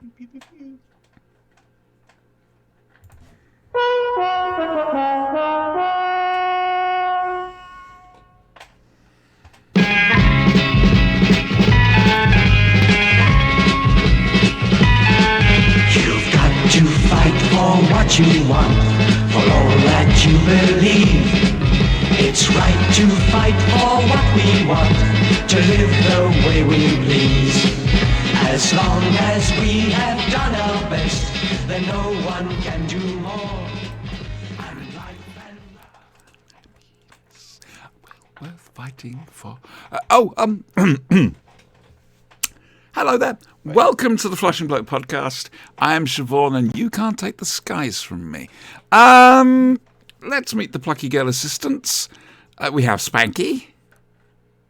Pew, pew, pew. You've got to fight for what you want, for all that you believe. It's right to fight for what we want, to live the way we please. As long as we have done our best, then no one can do more. And life and Worth fighting for. Hello there. Welcome to the Flush and Bloke podcast. I am Siobhan, and you can't take the skies from me. Let's meet the plucky girl assistants. We have Spanky.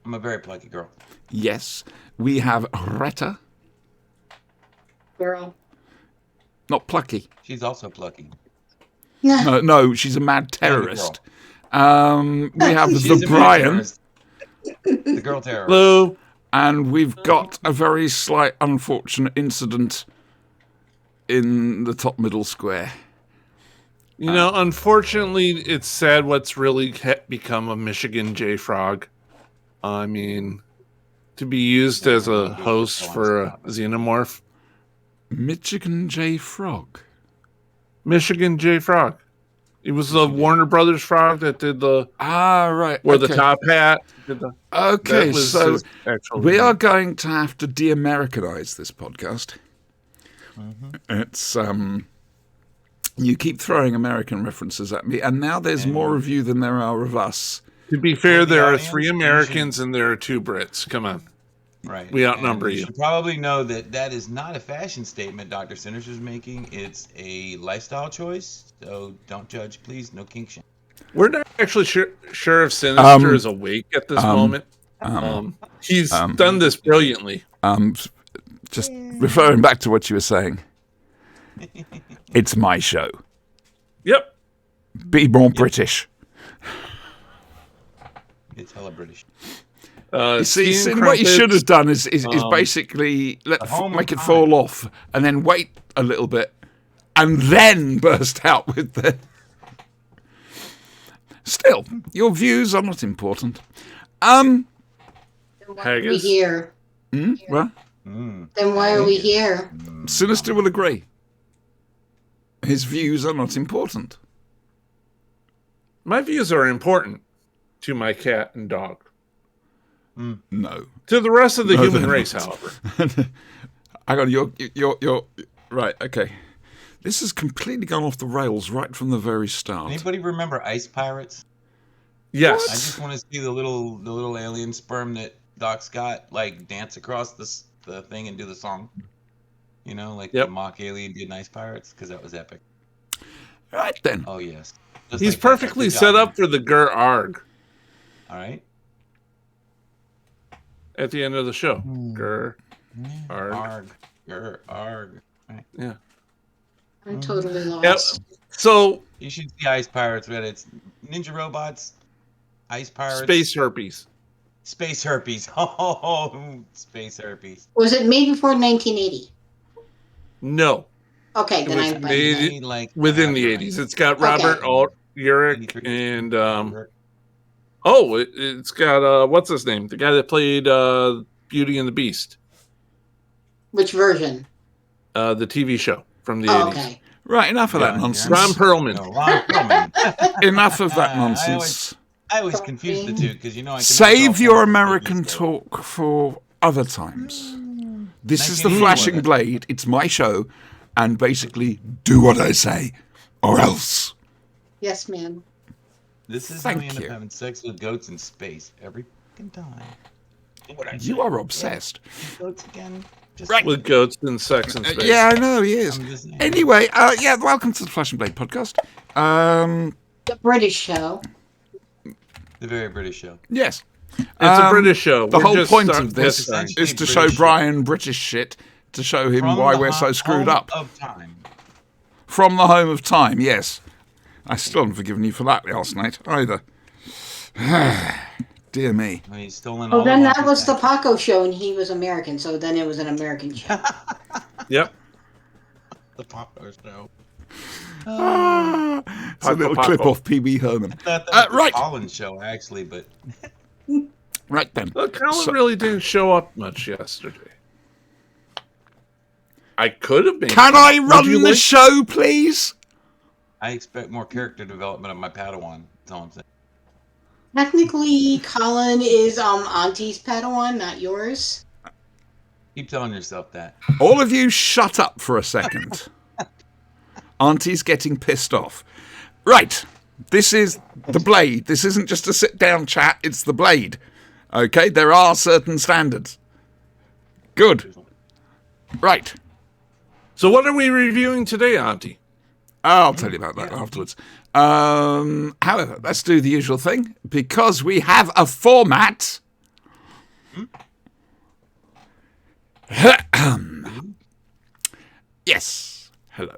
I'm a very plucky girl. Yes. We have Retta. Girl. Not plucky. She's also plucky. No, she's a mad terrorist. We have She's the a Brian. terrorist. The girl terrorist. Hello. And we've got a very slight unfortunate incident in the top middle square. You know, unfortunately, it's sad what's really become of Michigan J Frog. I mean, to be used as a host for a xenomorph. Michigan J Frog. Michigan J Frog. It was the Warner Brothers frog that did the Right. wore okay. the top hat. Did the, Okay, that was so his actual we name. are going to have to de-Americanize this podcast. It's you keep throwing American references at me, and now there's more of you than there are of us. To be fair, there are audience, 3 Americans and there are 2 Brits. Come on. Right. We outnumber And you. You should probably know that that is not a fashion statement Dr. Sinners was making. It's a lifestyle choice. So don't judge, please. No kink shame. We're not actually sure if Sinister is awake at this moment. He's done this brilliantly. Just referring back to what you were saying. It's my show. Yep. Be more British. It's hella British. You see, Steam what you crumpets. should have done is basically home make of it fall off, and then wait a little bit, and then burst out with the. Still, your views are not important. Then why are we Haggis. here? Well, Then why are we here? Sinister will agree. His views are not important. My views are important to my cat and dog. No. To the rest of the No, human they're race, not. however. Hang on, you're right. Okay, this has completely gone off the rails right from the very start. Anybody remember Ice Pirates? I Yes. just want to see the little alien sperm that Doc's got like dance across the thing and do the song. You know, like Yep. the mock alien did in Ice Pirates, because that was epic. Right then. Oh yes. Just He's like that. perfectly Good set job, up for the Gur Arg All right. at the end of the show. Gur Arg. Arg. Grr, arg. Right. Yeah. I'm totally Yeah. lost. So, You should see Ice Pirates, but it's ninja robots, Ice Pirates, space herpes. space herpes. Oh, space herpes. Was it made before 1980? No. Okay, It then was I made- Made, like Within the after 80s. Ice. It's got Okay. Robert Alt, Urich, 83. and it's got what's his name? The guy that played Beauty and the Beast, Which version? the TV show from the Oh, 80s. okay. Right, enough of that Yeah, nonsense. Ron Perlman. No, Ron Perlman. Enough of that I nonsense. I always confuse the two because you know I can Save never your tell American what talk for other times. This is the 1981. Flashing Blade. It's my show, and basically do what I say, or else. Yes, ma'am. This is how we Thank end you. up having sex with goats in space every fucking time. What I You say. are obsessed. Goats again. Just Right. With goats and sex and space. Yeah, I know he is. I'm just saying. Anyway, welcome to the Flash and Blade podcast. The British show. The very British show. Yes. It's a British show. The We're whw just point start- of this starting. is to British show shit. Brian British shit, to show him From why the we're so screwed home up. Of time. From the home of time, yes. I still haven't forgiven you for that last night either. Dear me. Well, he's stolen Well, all then of that was the Uncle Paco show, and he was American, so then it was an American show. Yep. the Popular Show. It's a little clip off Pee-wee Herman. I thought that was Right. the Collins show, actually, but Right then. Well, Colin really didn't show up much yesterday. I could have been. Can I Would run you the like- show, please? I expect more character development of my Padawan. That's all I'm saying. Technically, Colin is Auntie's Padawan, not yours. Keep telling yourself that. All of you shut up for a second. Auntie's getting pissed off. Right. This is the Blade. This isn't just a sit-down chat. It's the Blade. Okay? There are certain standards. Good. Right. So, what are we reviewing today, Auntie? I'll tell you about that afterwards. However, let's do the usual thing. Because we have a format... Yes. Hello.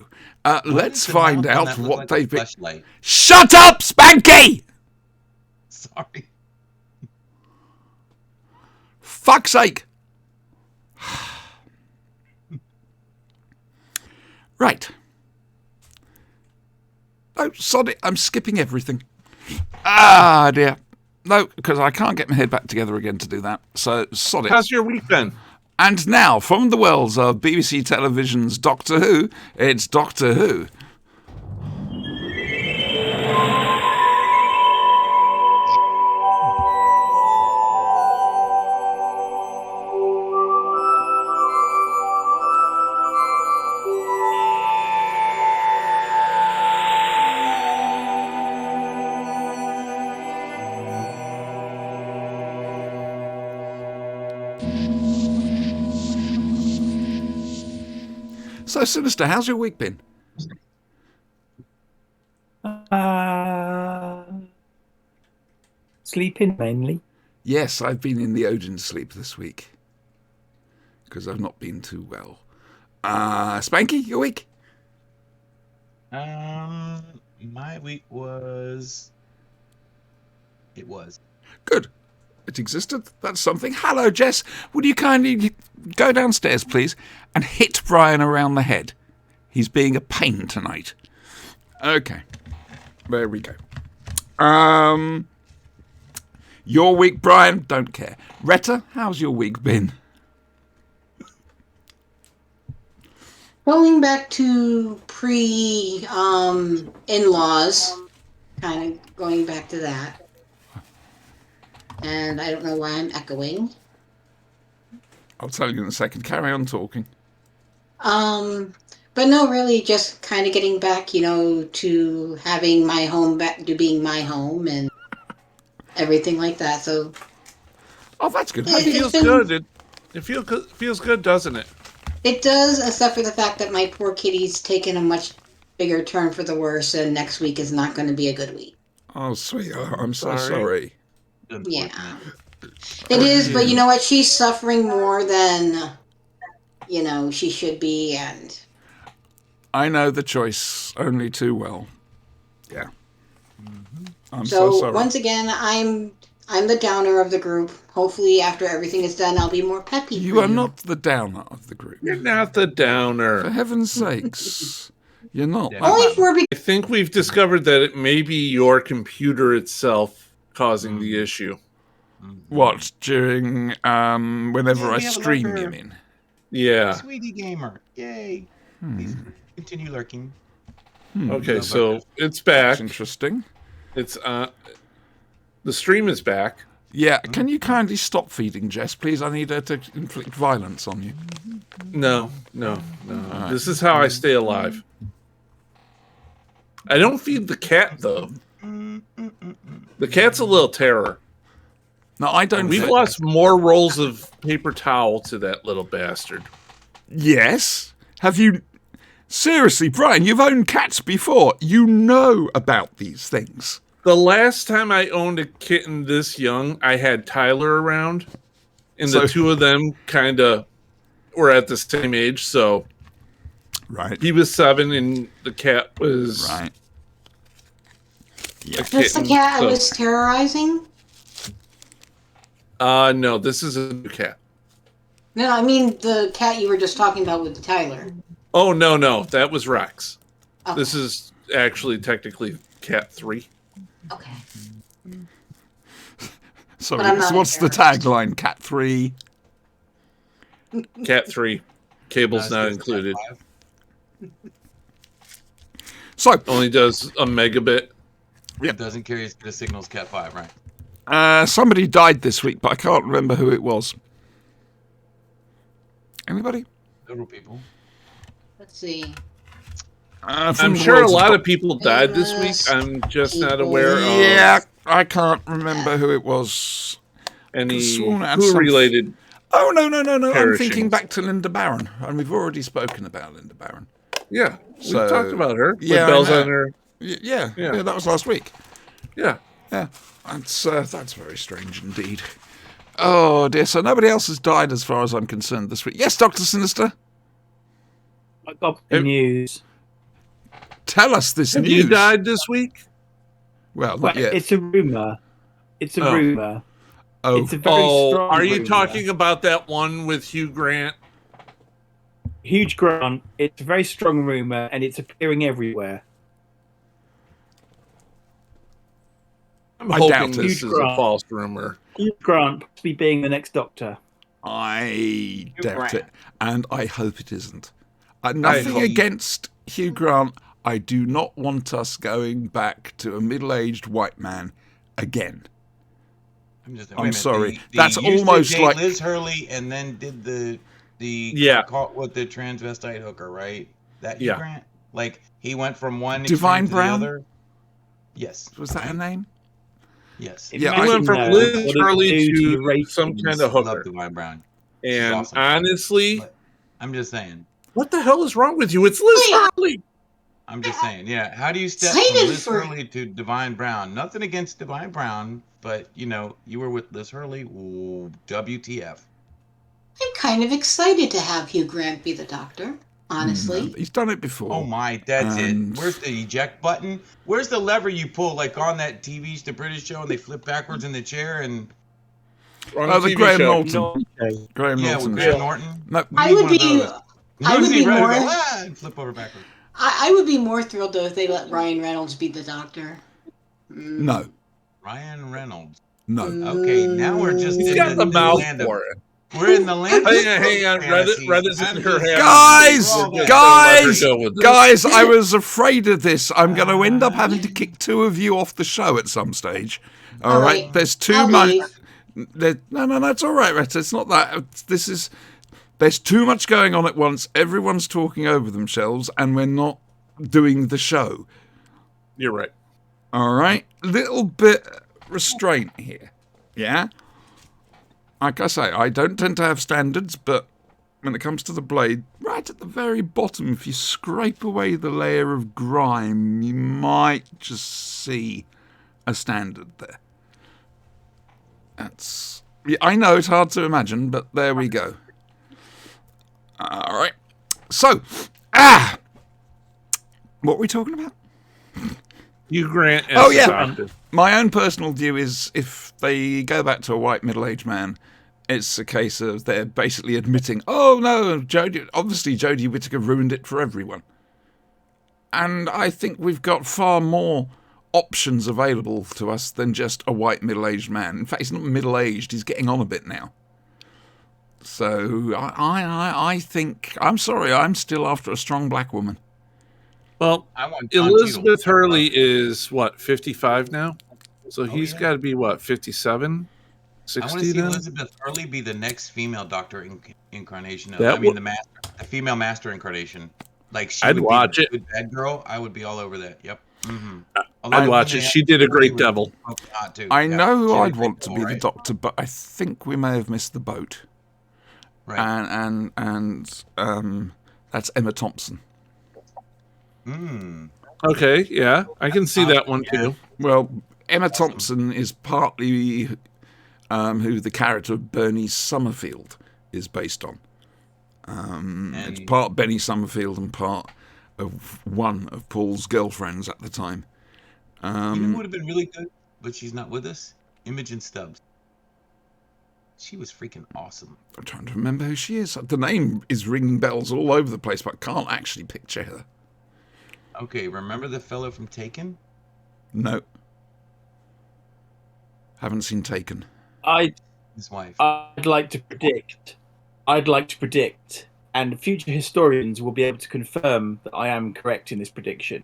Let's find out what they've been... Flashlight. Shut up, Spanky! Sorry. Fuck's sake. Right. Oh, sod it. I'm skipping everything. Ah, dear. No, because I can't get my head back together again to do that. So, sod it. How's your week been? And now, from the worlds of BBC Television's Doctor Who, it's Doctor Who. So, Sinister, how's your week been? Sleeping mainly. Yes, I've been in the Odin sleep this week. Because I've not been too well. Spanky, your week? My week was. It was. Good. It existed. That's something. Hello, Jess. Would you kindly go downstairs, please, and hit Brian around the head? He's being a pain tonight. Okay. There we go. Your week, Brian? Don't care. Retta, how's your week been? Going back to in-laws, kind of going back to that. And I don't know why I'm echoing. I'll tell you in a second. Carry on talking. But no, really, just kind of getting back, to having my home back to being my home and everything like that. So Oh, that's good. Yeah. It feels good. It feels good, doesn't it? it does, except for the fact that my poor kitty's taken a much bigger turn for the worse, and next week is not going to be a good week. Oh, sweetheart, I'm so Sorry. sorry. Yeah. It is, but you know what? She's suffering more than, she should be, and I know the choice only too well. Yeah. I'm so so sorry. once again, I'm the downer of the group. Hopefully, after everything is done, I'll be more peppy. You for are not the downer of the group. You're not the For downer. heaven's sakes. You're not. Yeah. Only for I think we've discovered that it may be your computer itself causing the issue. What, during, whenever Yeah, I we have a stream, lurker. you mean? Yeah. Sweetie Gamer. Yay. Please continue lurking. Okay, so it's That's back. interesting. It's the stream is back. Yeah, can you kindly stop feeding Jess, please? I need her to inflict violence on you. No. This is how I stay alive. I don't feed the cat though. The cat's a little terror. No, I don't. We've lost more rolls of paper towel to that little bastard. Yes. Have you? Seriously, Brian, you've owned cats before. You know about these things. The last time I owned a kitten this young, I had Tyler around, and So- the two of them kind of were at the same age. So Right. he was 7, and the cat was Right. a That's the kitten. cat I so- was terrorizing? No, this is a new cat. No, I mean the cat you were just talking about with Tyler. Oh no, that was Rex. Okay. This is actually technically Cat 3. Okay. Sorry, But I'm not so what's the embarrassed. tagline? Cat 3. Cat 3. Cables No, not it's Cat included. 5. So, Only does a megabit. It doesn't carry as good a signal as Cat 5, right? somebody died this week, but I can't remember who it was. Anybody? Several people. Let's see. From I'm the sure a worlds of lot doc- of people died this week. I'm just not aware of Yeah, I can't remember who it was. any sworn it had who some- related. Oh, no. I'm thinking Perishings. back to Linda Barron, and we've already spoken about Linda Barron. Yeah, we So- talked about her. Yeah, I with bells know. on her. Yeah, Yeah. that was last week. Yeah. Yeah, that's very strange indeed. Oh dear, so nobody else has died as far as I'm concerned this week. Yes, Dr. Sinister, I got the news. tell us this Have news. you died this week? Well, Well, not yet. it's a rumor. It's a Oh. rumor. Oh, It's a very strong Are you rumour. talking about that one with Hugh Grant? Huge Grant? It's a very strong rumor, and it's appearing everywhere. I'm I hoping doubt it. this Hugh is a Grant. false rumor. Huge Grant possibly being the next Doctor. I doubt Grant. it, and I hope it isn't. hope- Nothing against Hugh Grant. I do not want us going back to a middle-aged white man again. I'm just. I'm wait a minute, sorry. They That's used to almost date like- Liz Hurley, and then did the Yeah. caught with the transvestite hooker, right? That Hugh Yeah. Grant. Like he went from one Divine extreme to Brown? the other. Yes. Was that her name? Yes. Yeah, He went from Imagine, Liz what it Hurley do to your ratings. some kind I of love hooker. Divine Brown. And awesome. honestly, But I'm just saying. what the hell is wrong with you? It's Liz Wait. Hurley. I'm just saying. Yeah. How do you step Slated from Liz for- Hurley to Divine Brown? Nothing against Divine Brown, but you were with Liz Hurley. Ooh, WTF? I'm kind of excited to have Hugh Grant be the Doctor. Honestly, He's done it before. Oh my, that's And- it. Where's the eject button? Where's the lever you pull, like on that TV's The British Show, and they flip backwards in the chair? And On Oh, a the TV Graham show. Norton. Okay. Graham yeah, Norton. with Graham show. Norton. No, I need would one of be. those. I would Lucy be ready to more. go, and flip over backwards. I would be more thrilled though if they let Ryan Reynolds be the Doctor. no, Ryan Reynolds. no. Okay, now we're just He's in got the new mouth land of- for it. We're in the land. of Hang on. fantasy. Red is in I'm her just- hand. Guys, We're just gonna let her guys, go with this. guys! I was afraid of this. I'm going to end up having to kick two of you off the show at some stage. All right, right, there's too I'll much. leave. No, that's all right, Retta. It's not that. There's too much going on at once. Everyone's talking over themselves, and we're not doing the show. You're right. All right, little bit restraint here. Yeah. Like I say, I don't tend to have standards, but when it comes to the blade, right at the very bottom, if you scrape away the layer of grime, you might just see a standard there. That's. Yeah, I know it's hard to imagine, but there we go. All right. So, what were we talking about? Hugh Grant as Oh, the yeah. Doctor. My own personal view is if they go back to a white middle-aged man, it's a case of they're basically admitting, oh no, Jodie Whittaker ruined it for everyone. And I think we've got far more options available to us than just a white middle-aged man. In fact, he's not middle-aged, he's getting on a bit now. So I think, I'm sorry, I'm still after a strong black woman. Well, I want John Elizabeth Cheadle. Hurley is what, 55 now? So he's yeah. got to be what, 57, I want to 60 see now? Elizabeth Hurley be the next female Doctor incarnation of. That I mean, would- the female master incarnation. Like she I'd would watch be it. the good bad girl. I would be all over that. Yep. Mm-hmm. I'd watch it. She did a great devil. I know who she did a I'd great want to devil, be the right? Doctor, but I think we may have missed the boat. Right. And that's Emma Thompson. Mm. Okay, yeah. I can see that one too. Well, Emma Thompson is partly who the character of Bernie Summerfield is based on. It's And- part Benny Summerfield and part of one of Paul's girlfriends at the time. You know who would have been really good, but she's not with us? Imogen Stubbs. She was freaking awesome. I'm trying to remember who she is. The name is ringing bells all over the place, but I can't actually picture her. Okay, remember the fellow from Taken? No. Haven't seen Taken. His wife. I'd like to predict, and future historians will be able to confirm that I am correct in this prediction.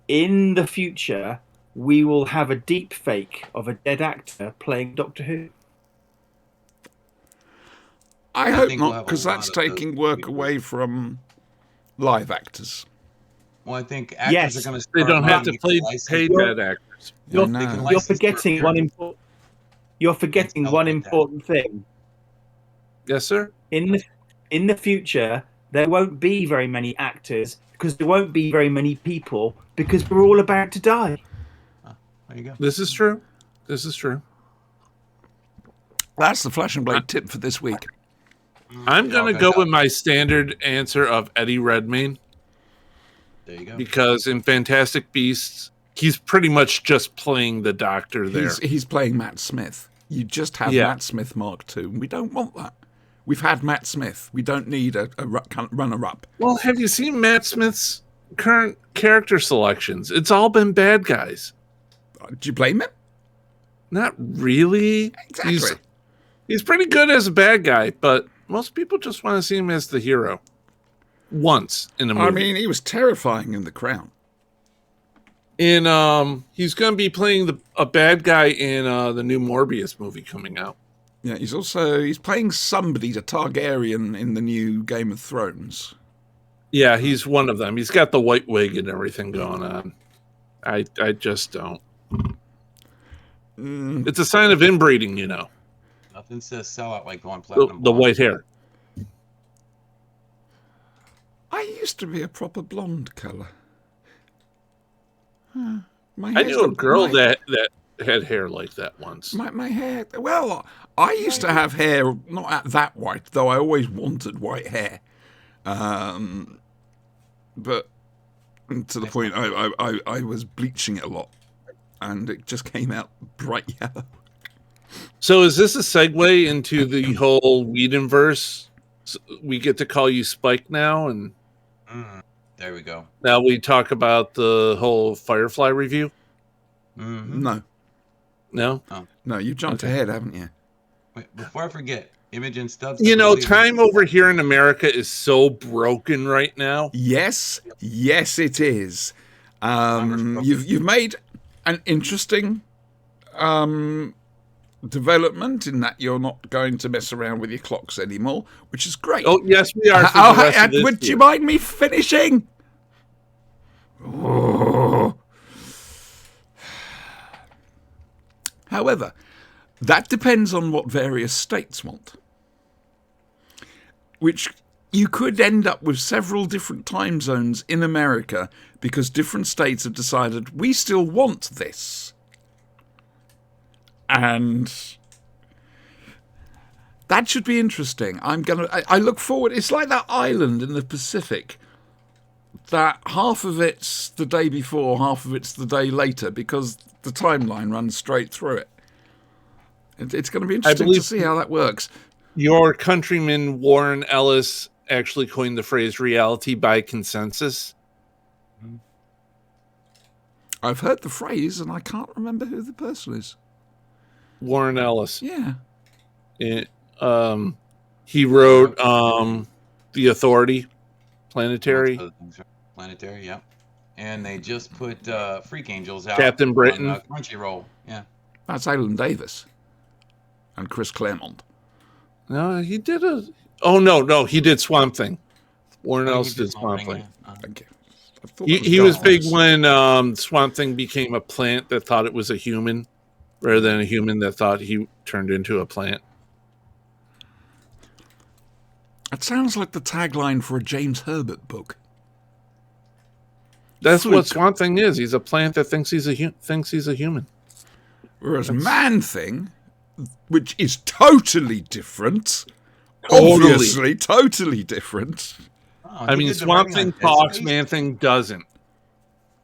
In the future, we will have a deep fake of a dead actor playing Doctor Who. I hope think we'll not, have a because lot that's of those taking work people. away from live actors. Well, I think actors Yes, are going to. They don't have to play paid bad actors. You're, no. They can you're license forgetting for one appearance. important. You're forgetting Let's one celebrate that. important thing. Yes, sir. In the future, there won't be very many actors because there won't be very many people because we're all about to die. There you go. This is true. This is true. That's the Flash and Blade tip for this week. I'm You're all going to go die. with my standard answer of Eddie Redmayne, There you go. because in Fantastic Beasts, he's pretty much just playing the Doctor there. He's playing Matt Smith. You just have Yeah. Matt Smith Mark II. We don't want that. We've had Matt Smith. We don't need a runner-up. Well, have you seen Matt Smith's current character selections? It's all been bad guys. Do you blame him? Not really. Exactly. He's pretty good as a bad guy, but most people just want to see him as the hero. Once in a movie. I mean, he was terrifying in The Crown. He's going to be playing a bad guy in the new Morbius movie coming out. Yeah, he's playing somebody, the Targaryen, in the new Game of Thrones. Yeah, he's one of them. He's got the white wig and everything going on. I just don't. It's a sign of inbreeding, you know. Nothing says sell out like going The, platinum. the blonde. white hair. I used to be a proper blonde colour. My I hair's knew a got- girl my- that had hair like that once. My hair. Well, I used to have hair not that white, though. I always wanted white hair, but to the point I was bleaching it a lot, and it just came out bright yellow. So is this a segue into the whole Whedonverse? We get to call you Spike now, and There we go. now we talk about the whole Firefly review? Mm-hmm. No? No, you jumped Okay. ahead, haven't you? Wait, before I forget, Imogen Stubbs. You know, believe- time over here in America is so broken right now. Yes, it is. You've made an interesting development in that you're not going to mess around with your clocks anymore, which is great. Oh, yes, we are. For the rest of this would you year. mind me finishing? Oh. However, that depends on what various states want. Which you could end up with several different time zones in America because different states have decided we still want this. And that should be interesting. I look forward. It's like that island in the Pacific that half of it's the day before, half of it's the day later because the timeline runs straight through it. It's going to be interesting to believe- see how that works. Your countryman Warren Ellis actually coined the phrase reality by consensus. I've heard the phrase and I can't remember who the person is. Warren Ellis. Yeah. He wrote The Authority, Planetary, Planetary, yeah. And they just put Freak Angels out. Captain Britain. On, Crunchyroll, yeah. That's Alan Davis and Chris Claremont. No, he did Oh, no, he did Swamp Thing. Warren Oh, he Ellis did did Swamp Swamp Thing. Thing, yeah. Thank you. I thought He, it he was Dark big Horse. when Swamp Thing became a plant that thought it was a human, rather than a human that thought he turned into a plant. It sounds like the tagline for a James Herbert book. That's what Sweet. Swamp Thing is. He's a plant that thinks he's a human. Whereas Man Thing, which is totally different, Totally. obviously totally different. Oh, I he mean, did the Swamp writing on Thing talks, Dead Space. Man Thing doesn't.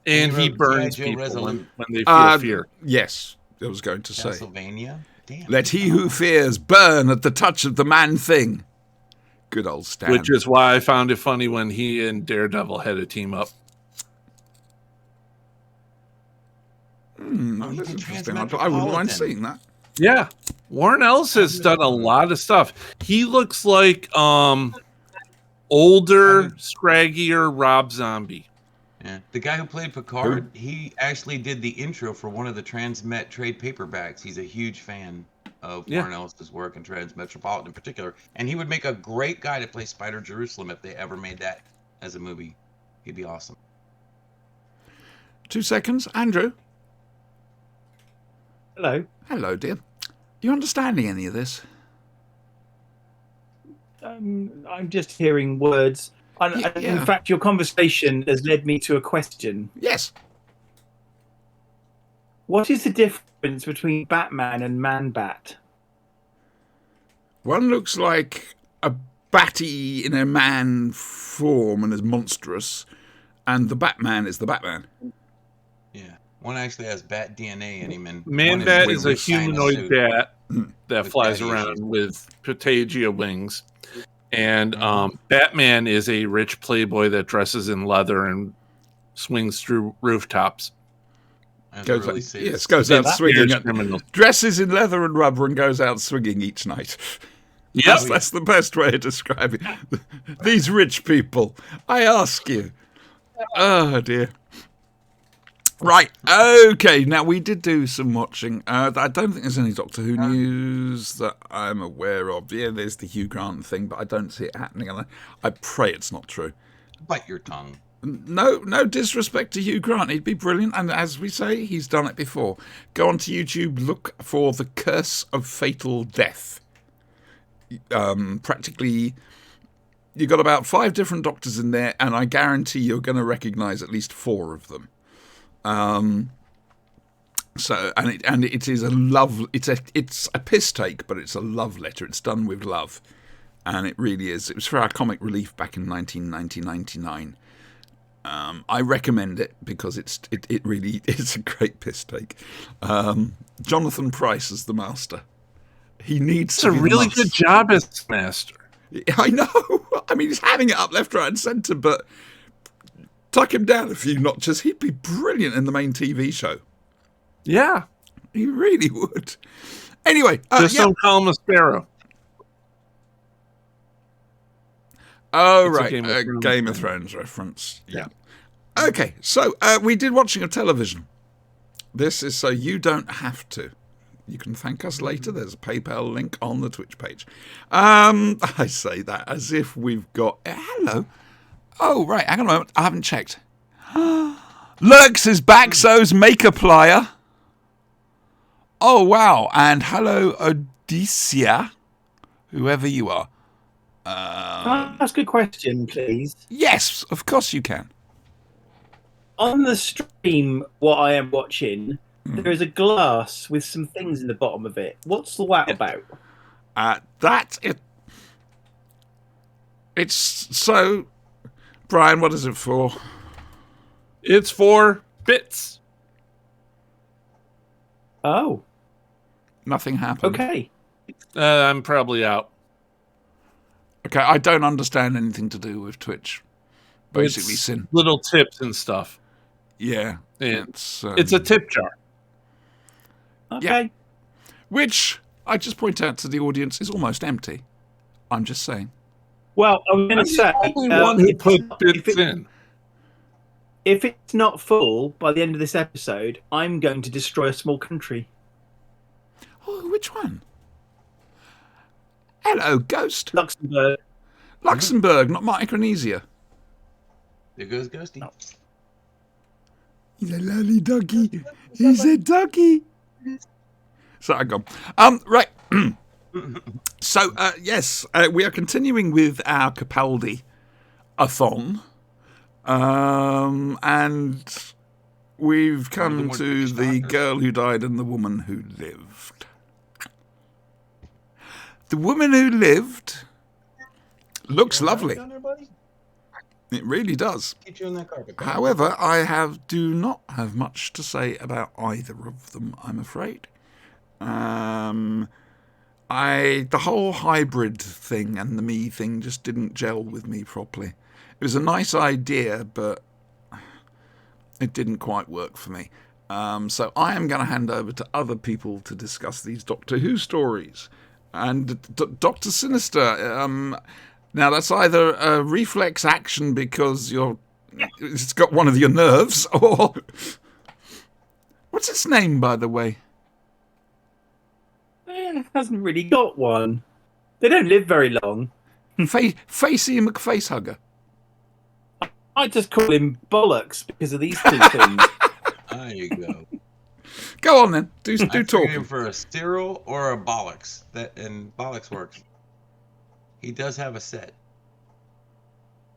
And he he wrote burns G.I. Joe people Resolute. when they feel fear. Yes, I was going to say. Castlevania. Damn. Let he who fears burn at the touch of the man-thing. Good old Stan. Which is why I found it funny when he and Daredevil had a team up. Oh, That's he did interesting. I wouldn't mind Transmetropolitan. seeing that. Yeah. Warren Ellis has done a lot of stuff. He looks like older, scraggier Rob Zombie. Yeah. The guy who played Picard, he actually did the intro for one of the Transmet trade paperbacks. He's a huge fan of Warren Ellis's work and Transmetropolitan in particular. And he would make a great guy to play Spider Jerusalem if they ever made that as a movie. He'd be awesome. 2 seconds. Andrew. Hello. Hello, dear. You understanding any of this? I'm just hearing words. Yeah. In fact, your conversation has led me to a question. Yes. What is the difference between Batman and Man-Bat? One looks like a batty in a man form and is monstrous, and the Batman is the Batman. Yeah. One actually has bat DNA in him. And Man-Bat one is a with humanoid suit. bat that With flies daddy around issues. with patagia wings. And Batman is a rich playboy that dresses in leather and swings through rooftops. That's Goes really out, safe. yes, goes out that swinging. Scares criminals. Dresses in leather and rubber and goes out swinging each night. Yep. That's the best way of describing it. These rich people, I ask you. Oh, dear. Right, okay, now we did do some watching. I don't think there's any Doctor Who news that I'm aware of. Yeah, there's the Hugh Grant thing, but I don't see it happening, and I pray it's not true. Bite your tongue. No disrespect to Hugh Grant. He'd be brilliant, and as we say, he's done it before. Go onto YouTube, look for The Curse of Fatal Death. Practically, you've got about 5 different Doctors in there, and I guarantee you're going to recognise at least 4 of them. So it is a love. It's a piss take, but it's a love letter. It's done with love, and it really is. It was for our Comic Relief back in 1999. I recommend it because it really is a great piss take. Jonathan Pryce is the master. He needs It's to a be the really master. good job as master. I know. I mean, he's having it up left, right, and centre, but tuck him down a few notches. He'd be brilliant in the main TV show. Yeah. He really would. Anyway, Just don't call him a sparrow. Oh, It's a right. Game of Thrones Thrones reference. Yeah. Okay, so we did watching of television. This is so you don't have to. You can thank us later. There's a PayPal link on the Twitch page. I say that as if we've got... hello. Oh, right. Hang on a moment. I haven't checked. Lurks is back, so's Makeaplier. Oh, wow. And hello, Odyssia, whoever you are. Can I ask a question, please? Yes, of course you can. On the stream, what I am watching, there is a glass with some things in the bottom of it. What's the that about? It's so... Brian, what is it for? It's for bits. Oh, Nothing happened. okay. I'm probably out. Okay, I don't understand anything to do with Twitch. Basically, It's sin. little tips and stuff. Yeah. Yeah. It's It's a tip jar. Okay. which, I just point out to the audience, is almost empty. I'm just saying. Well, I was going to say, Only one who put if bits in. if it's not full by the end of this episode, I'm going to destroy a small country. Oh, which one? Hello, Ghost. Luxembourg. Luxembourg, not Micronesia. There goes Ghosty. He's a lovely doggy. He's a doggy. Sorry, gone. Right. So, yes, we are continuing with our Capaldi-a-thon. And we've come more to British the doctors. girl who died and the woman who lived. The woman who lived looks lovely. Down there, buddy? It really does. Get you on that carpet. buddy. However, I do not have much to say about either of them, I'm afraid. The whole hybrid thing and the me thing just didn't gel with me properly. It was a nice idea, but it didn't quite work for me. So I am going to hand over to other people to discuss these Doctor Who stories. And Dr. Sinister, now that's either a reflex action because it's got one of your nerves, or... What's its name, by the way? It hasn't really got one. They don't live very long. Facey McFacehugger. I just call him Bollocks because of these two things. There you go. Go on then. Do I'm talk. him for a Cyril or a Bollocks. And Bollocks works. He does have a set.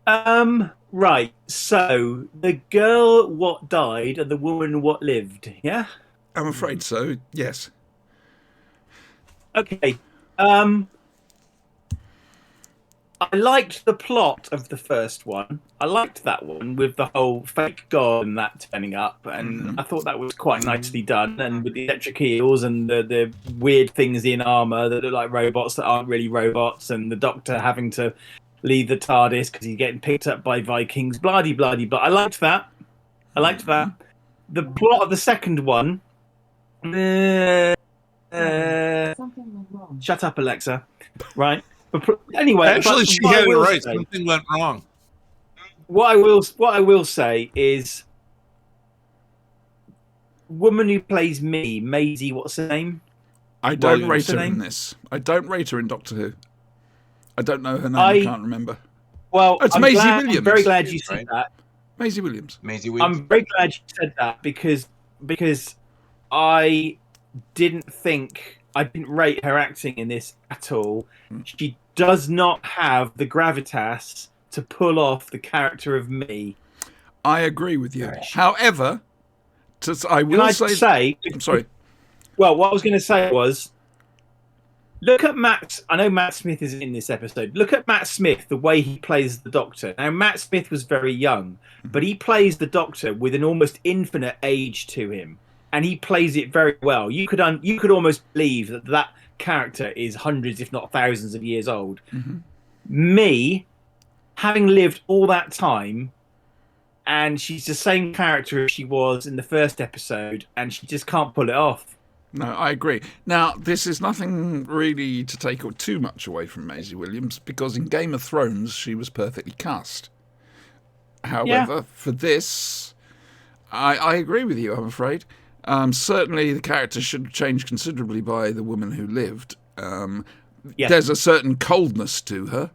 Right. So the girl what died and the woman what lived. Yeah. I'm afraid so. Yes. Okay. I liked the plot of the first one. I liked that one with the whole fake god and that turning up, and I thought that was quite nicely done. And with the electric eels and the weird things in armor that look like robots that aren't really robots, and the Doctor having to leave the TARDIS because he's getting picked up by Vikings. Bloody bloody. But I liked that. The plot of the second one. Shut up, Alexa. Right. But anyway, Actually, she had it right. Something went wrong. What I will say is, woman who plays me, Maisie, what's her name? I don't rate her in this. I don't rate her in Doctor Who. I don't know her name. I can't remember. Well, it's Maisie Williams. I'm very glad you said that. Maisie Williams. I'm very glad you said that because I didn't rate her acting in this at all. She does not have the gravitas to pull off the character of me. I agree with you. However, I'm sorry. Well, what I was going to say was, look at Matt. I know Matt Smith is in this episode. Look at Matt Smith, the way he plays the Doctor. Now, Matt Smith was very young, but he plays the Doctor with an almost infinite age to him. And he plays it very well. You could almost believe that character is hundreds, if not thousands, of years old. Mm-hmm. Me, having lived all that time, and she's the same character as she was in the first episode, and she just can't pull it off. No, I agree. Now, this is nothing really to take too much away from Maisie Williams, because in Game of Thrones, she was perfectly cast. However, for this, I agree with you, I'm afraid. Certainly, the character should change considerably by the woman who lived. There's a certain coldness to her,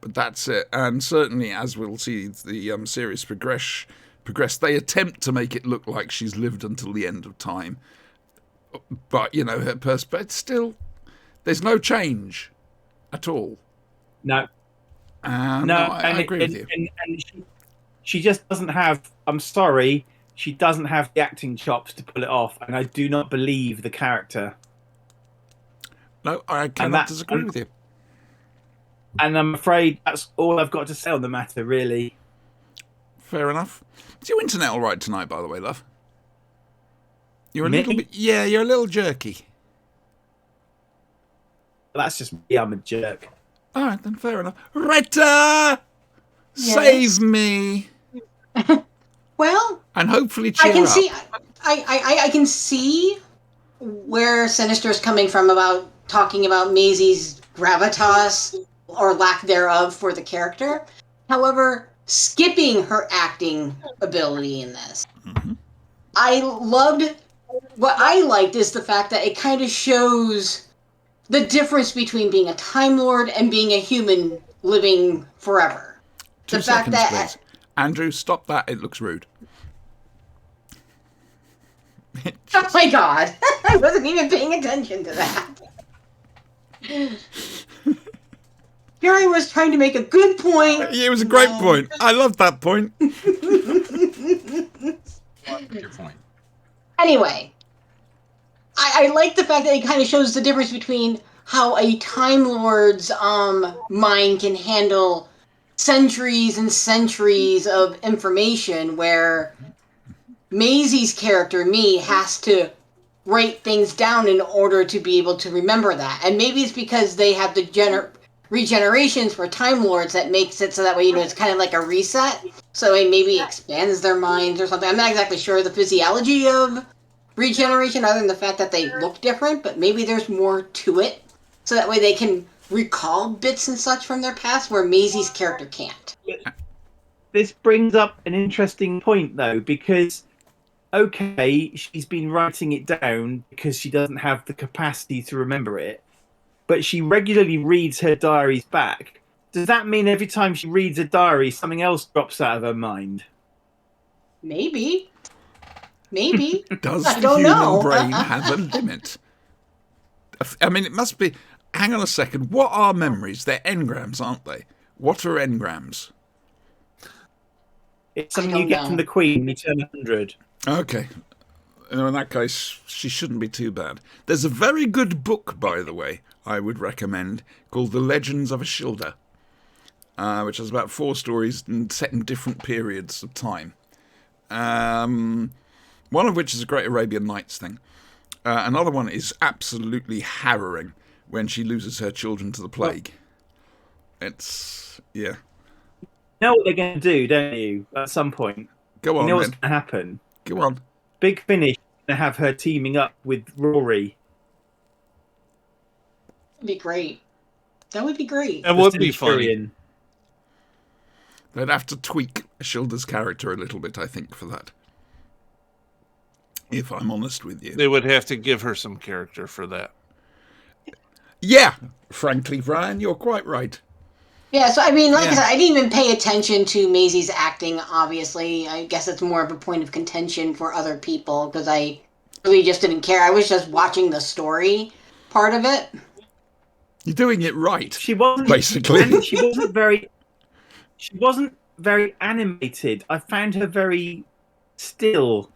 but that's it. And certainly, as we'll see the series progress, they attempt to make it look like she's lived until the end of time. But, her perspective, still, there's no change at all. No. I agree with you. And she just doesn't have, I'm sorry, she doesn't have the acting chops to pull it off, and I do not believe the character. No, I cannot disagree with you. And I'm afraid that's all I've got to say on the matter, really. Fair enough. Is your internet all right tonight, by the way, love? You're a little bit... Yeah, you're a little jerky. That's just me, I'm a jerk. All right, then, fair enough. Retta! Yes. Save me! Well, and hopefully cheer I can up. See, I can see where Sinister's coming from about talking about Maisie's gravitas or lack thereof for the character. However, skipping her acting ability in this, what I liked is the fact that it kind of shows the difference between being a Time Lord and being a human living forever. 2 seconds, please. Andrew, stop that. It looks rude. Oh my God. I wasn't even paying attention to that. Here I was trying to make a good point. It was a great point. I love that point. Your point. Anyway, I like the fact that it kind of shows the difference between how a Time Lord's mind can handle centuries and centuries of information, where Maisie's character, me, has to write things down in order to be able to remember that. And maybe it's because they have the regenerations for Time Lords that makes it so that way, it's kind of like a reset. So it maybe expands their minds or something. I'm not exactly sure the physiology of regeneration other than the fact that they look different, but maybe there's more to it. So that way they can recall bits and such from their past where Maisie's character can't. This brings up an interesting point, though, because, okay, she's been writing it down because she doesn't have the capacity to remember it, but she regularly reads her diaries back. Does that mean every time she reads a diary, something else drops out of her mind? Maybe. Maybe. Does I the don't human know. brain have a limit? I mean, it must be... Hang on a second. What are memories? They're engrams, aren't they? What are engrams? It's something you get from the Queen when you turn 100. Okay. In that case, she shouldn't be too bad. There's a very good book, by the way, I would recommend, called The Legends of Ashilda, which has about 4 stories set in different periods of time. One of which is a Great Arabian Nights thing. Another one is absolutely harrowing when she loses her children to the plague. It's, yeah. You know what they're going to do, don't you, at some point? Go on, You know what's then. going to happen? Go on. Big Finish is going to have her teaming up with Rory. That'd be great. That would be great. That would be funny. Centurion. They'd have to tweak Ashilda's character a little bit, I think, for that. If I'm honest with you. They would have to give her some character for that. Yeah, frankly, Brian, you're quite right. Yeah, so I mean, like Yeah. I said, I didn't even pay attention to Maisie's acting, obviously. I guess it's more of a point of contention for other people, because I really just didn't care. I was just watching the story part of it. You're doing it right. She wasn't Basically. and she wasn't very animated. I found her very still,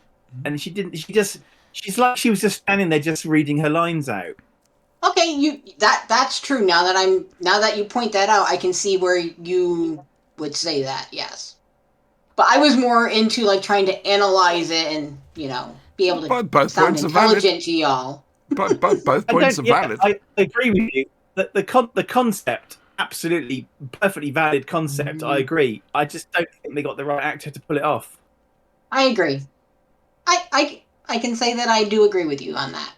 and she's like she was just standing there just reading her lines out. Okay, that's true. Now that you point that out, I can see where you would say that. Yes, but I was more into like trying to analyze it and be able to Both sound points are valid. intelligent to y'all. Both points are valid. I agree with you. The concept, absolutely perfectly valid concept. I agree. I just don't think they got the right actor to pull it off. I agree. I can say that I do agree with you on that.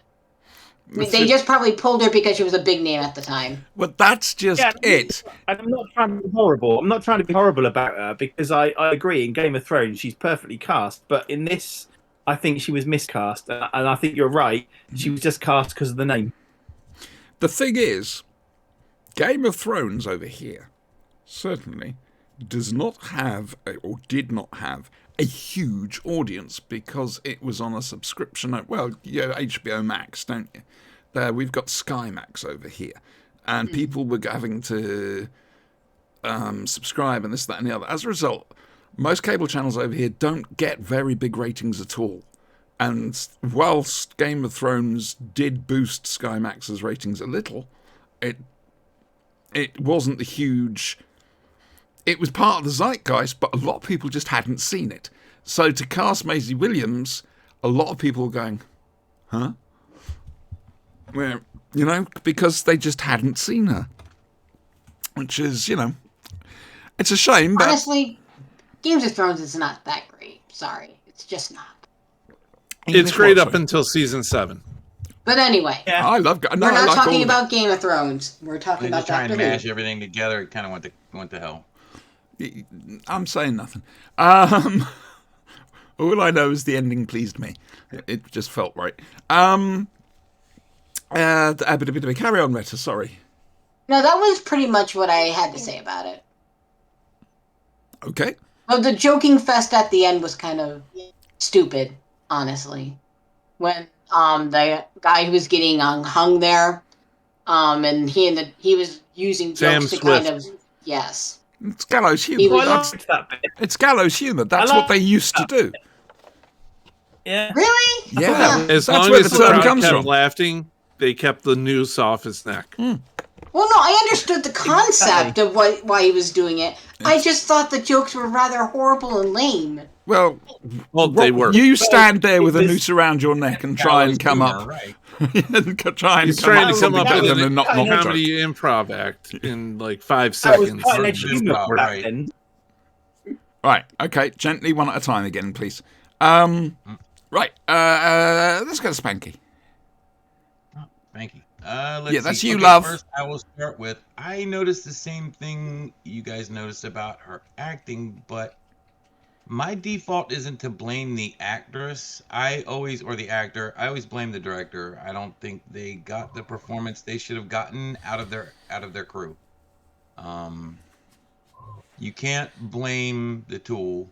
I mean, they just probably pulled her because she was a big name at the time. Well, that's just it. And I'm not trying to be horrible. I'm not trying to be horrible about her because I agree. In Game of Thrones, she's perfectly cast, but in this, I think she was miscast, and I think you're right. She was just cast because of the name. The thing is, Game of Thrones over here certainly does not have, or did not have, a huge audience because it was on a subscription. Well, you have HBO Max, don't you? There, we've got Sky Max over here, and people were having to subscribe and this, that, and the other. As a result, most cable channels over here don't get very big ratings at all. And whilst Game of Thrones did boost Sky Max's ratings a little, it wasn't the huge... It was part of the zeitgeist, but a lot of people just hadn't seen it. So to cast Maisie Williams, a lot of people were going, huh? Where, because they just hadn't seen her. Which is, it's a shame, but... Honestly, Games of Thrones is not that great. Sorry. It's just not. It's great up until season 7. But anyway, I love... No, we're I not like talking all of about Game of Thrones. We're talking They about just trying to Doctor mash Who. everything together. It kind of went to hell. it. I'm saying nothing. All I know is the ending pleased me. It just felt right. Carry on, Retta, sorry. No, that was pretty much what I had to say about it. Okay. Well, the joking fest at the end was kind of stupid, honestly. When the guy who was getting hung there, and he was using Sam jokes to Swift. kind of yes. It's gallows He humour. was- I That's, liked that bit. it's gallows humour. That's I what they like used to do. Yeah. Really? Yeah. As That's long where as the the term crowd comes kept from. laughing, they kept the noose off his neck. Well, no, I understood the concept of why he was doing it. I just thought the jokes were rather horrible and lame. Well, they were. You stand there with a It was- noose around your neck and try and come up. Right. Try and He's come trying up to come something up better with than a a not joke. comedy improv act in like 5 That was seconds. quite an Or edge just humor about back right. then. Right, okay, gently one at a time again, please. Right, let's go to Spanky. Thank you. Let's Yeah, that's see. you, Okay, love. First, I will start with, I noticed the same thing you guys noticed about her acting, but my default isn't to blame the actress. Or the actor. I always blame the director. I don't think they got the performance they should have gotten out of their crew. You can't blame the tool.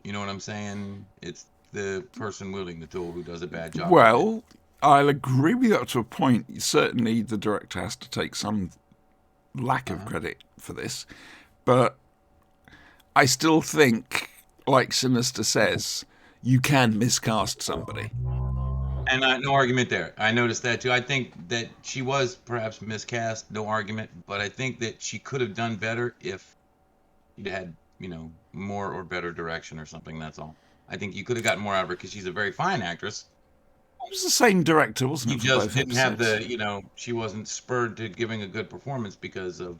You know what I'm saying? It's the person wielding the tool who does a bad job. Well, I'll agree with you up to a point. Certainly the director has to take some lack of credit for this. But I still think, like Sinister says, you can miscast somebody. And no argument there. I noticed that too. I think that she was perhaps miscast, no argument. But I think that she could have done better if she'd had, more or better direction or something. That's all. I think you could have gotten more out of her because she's a very fine actress. It was the same director, wasn't You it? For just both didn't have episodes? she wasn't spurred to giving a good performance because of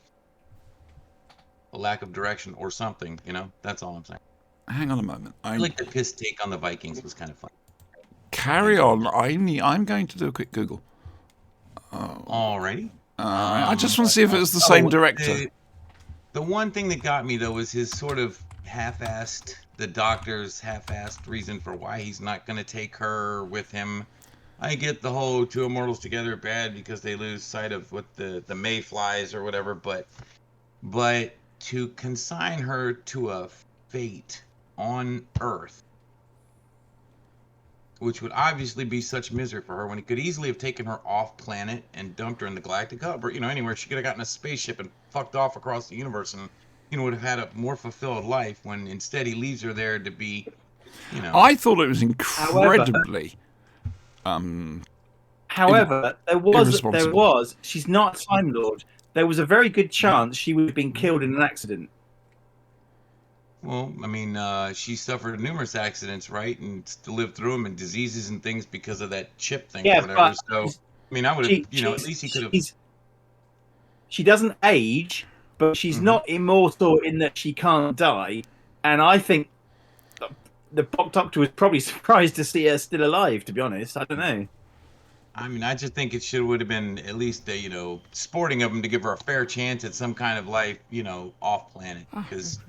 a lack of direction or something. That's all I'm saying. Hang on a moment. I like the piss take on the Vikings was kind of fun. Carry on. I'm going to do a quick Google. Alrighty. I just want to see if it was the same director. The one thing that got me though was his sort of the doctor's half-assed reason for why he's not going to take her with him. I get the whole two immortals together bad because they lose sight of what the mayflies or whatever, but to consign her to a fate on Earth, which would obviously be such misery for her when he could easily have taken her off planet and dumped her in the galactic hub or anywhere. She could have gotten a spaceship and fucked off across the universe and would have had a more fulfilled life, when instead he leaves her there to be I thought it was incredibly However, there was she's not a Time Lord. There was a very good chance she would have been killed in an accident. Well, I mean, she suffered numerous accidents, right, and lived through them, and diseases and things because of that chip thing or whatever. But so, I mean, I would have, at least he could have. She doesn't age, but she's not immortal in that she can't die. And I think the Doctor was probably surprised to see her still alive, to be honest. I don't know. I mean, I just think it would have been at least, sporting of him to give her a fair chance at some kind of life, off planet. Because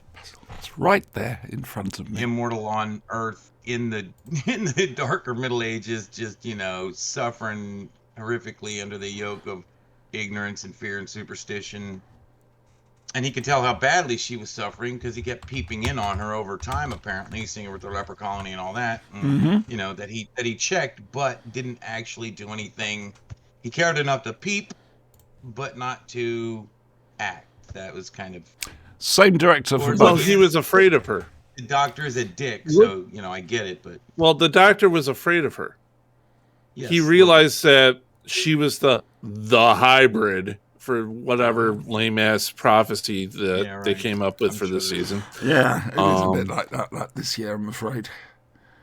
it's right there in front of me. Immortal on Earth in the darker Middle Ages, just, suffering horrifically under the yoke of ignorance and fear and superstition. And he could tell how badly she was suffering because he kept peeping in on her over time, apparently, seeing her with the leper colony and all that. And, that he checked, but didn't actually do anything. He cared enough to peep, but not to act. That was kind of... Same director for Well, both. he was afraid of her. The Doctor is a dick, so, I get it, but... Well, the Doctor was afraid of her. Yes, he realized that she was the hybrid for whatever lame-ass prophecy that they came up with for this season. Yeah, it is a bit like that this year, I'm afraid.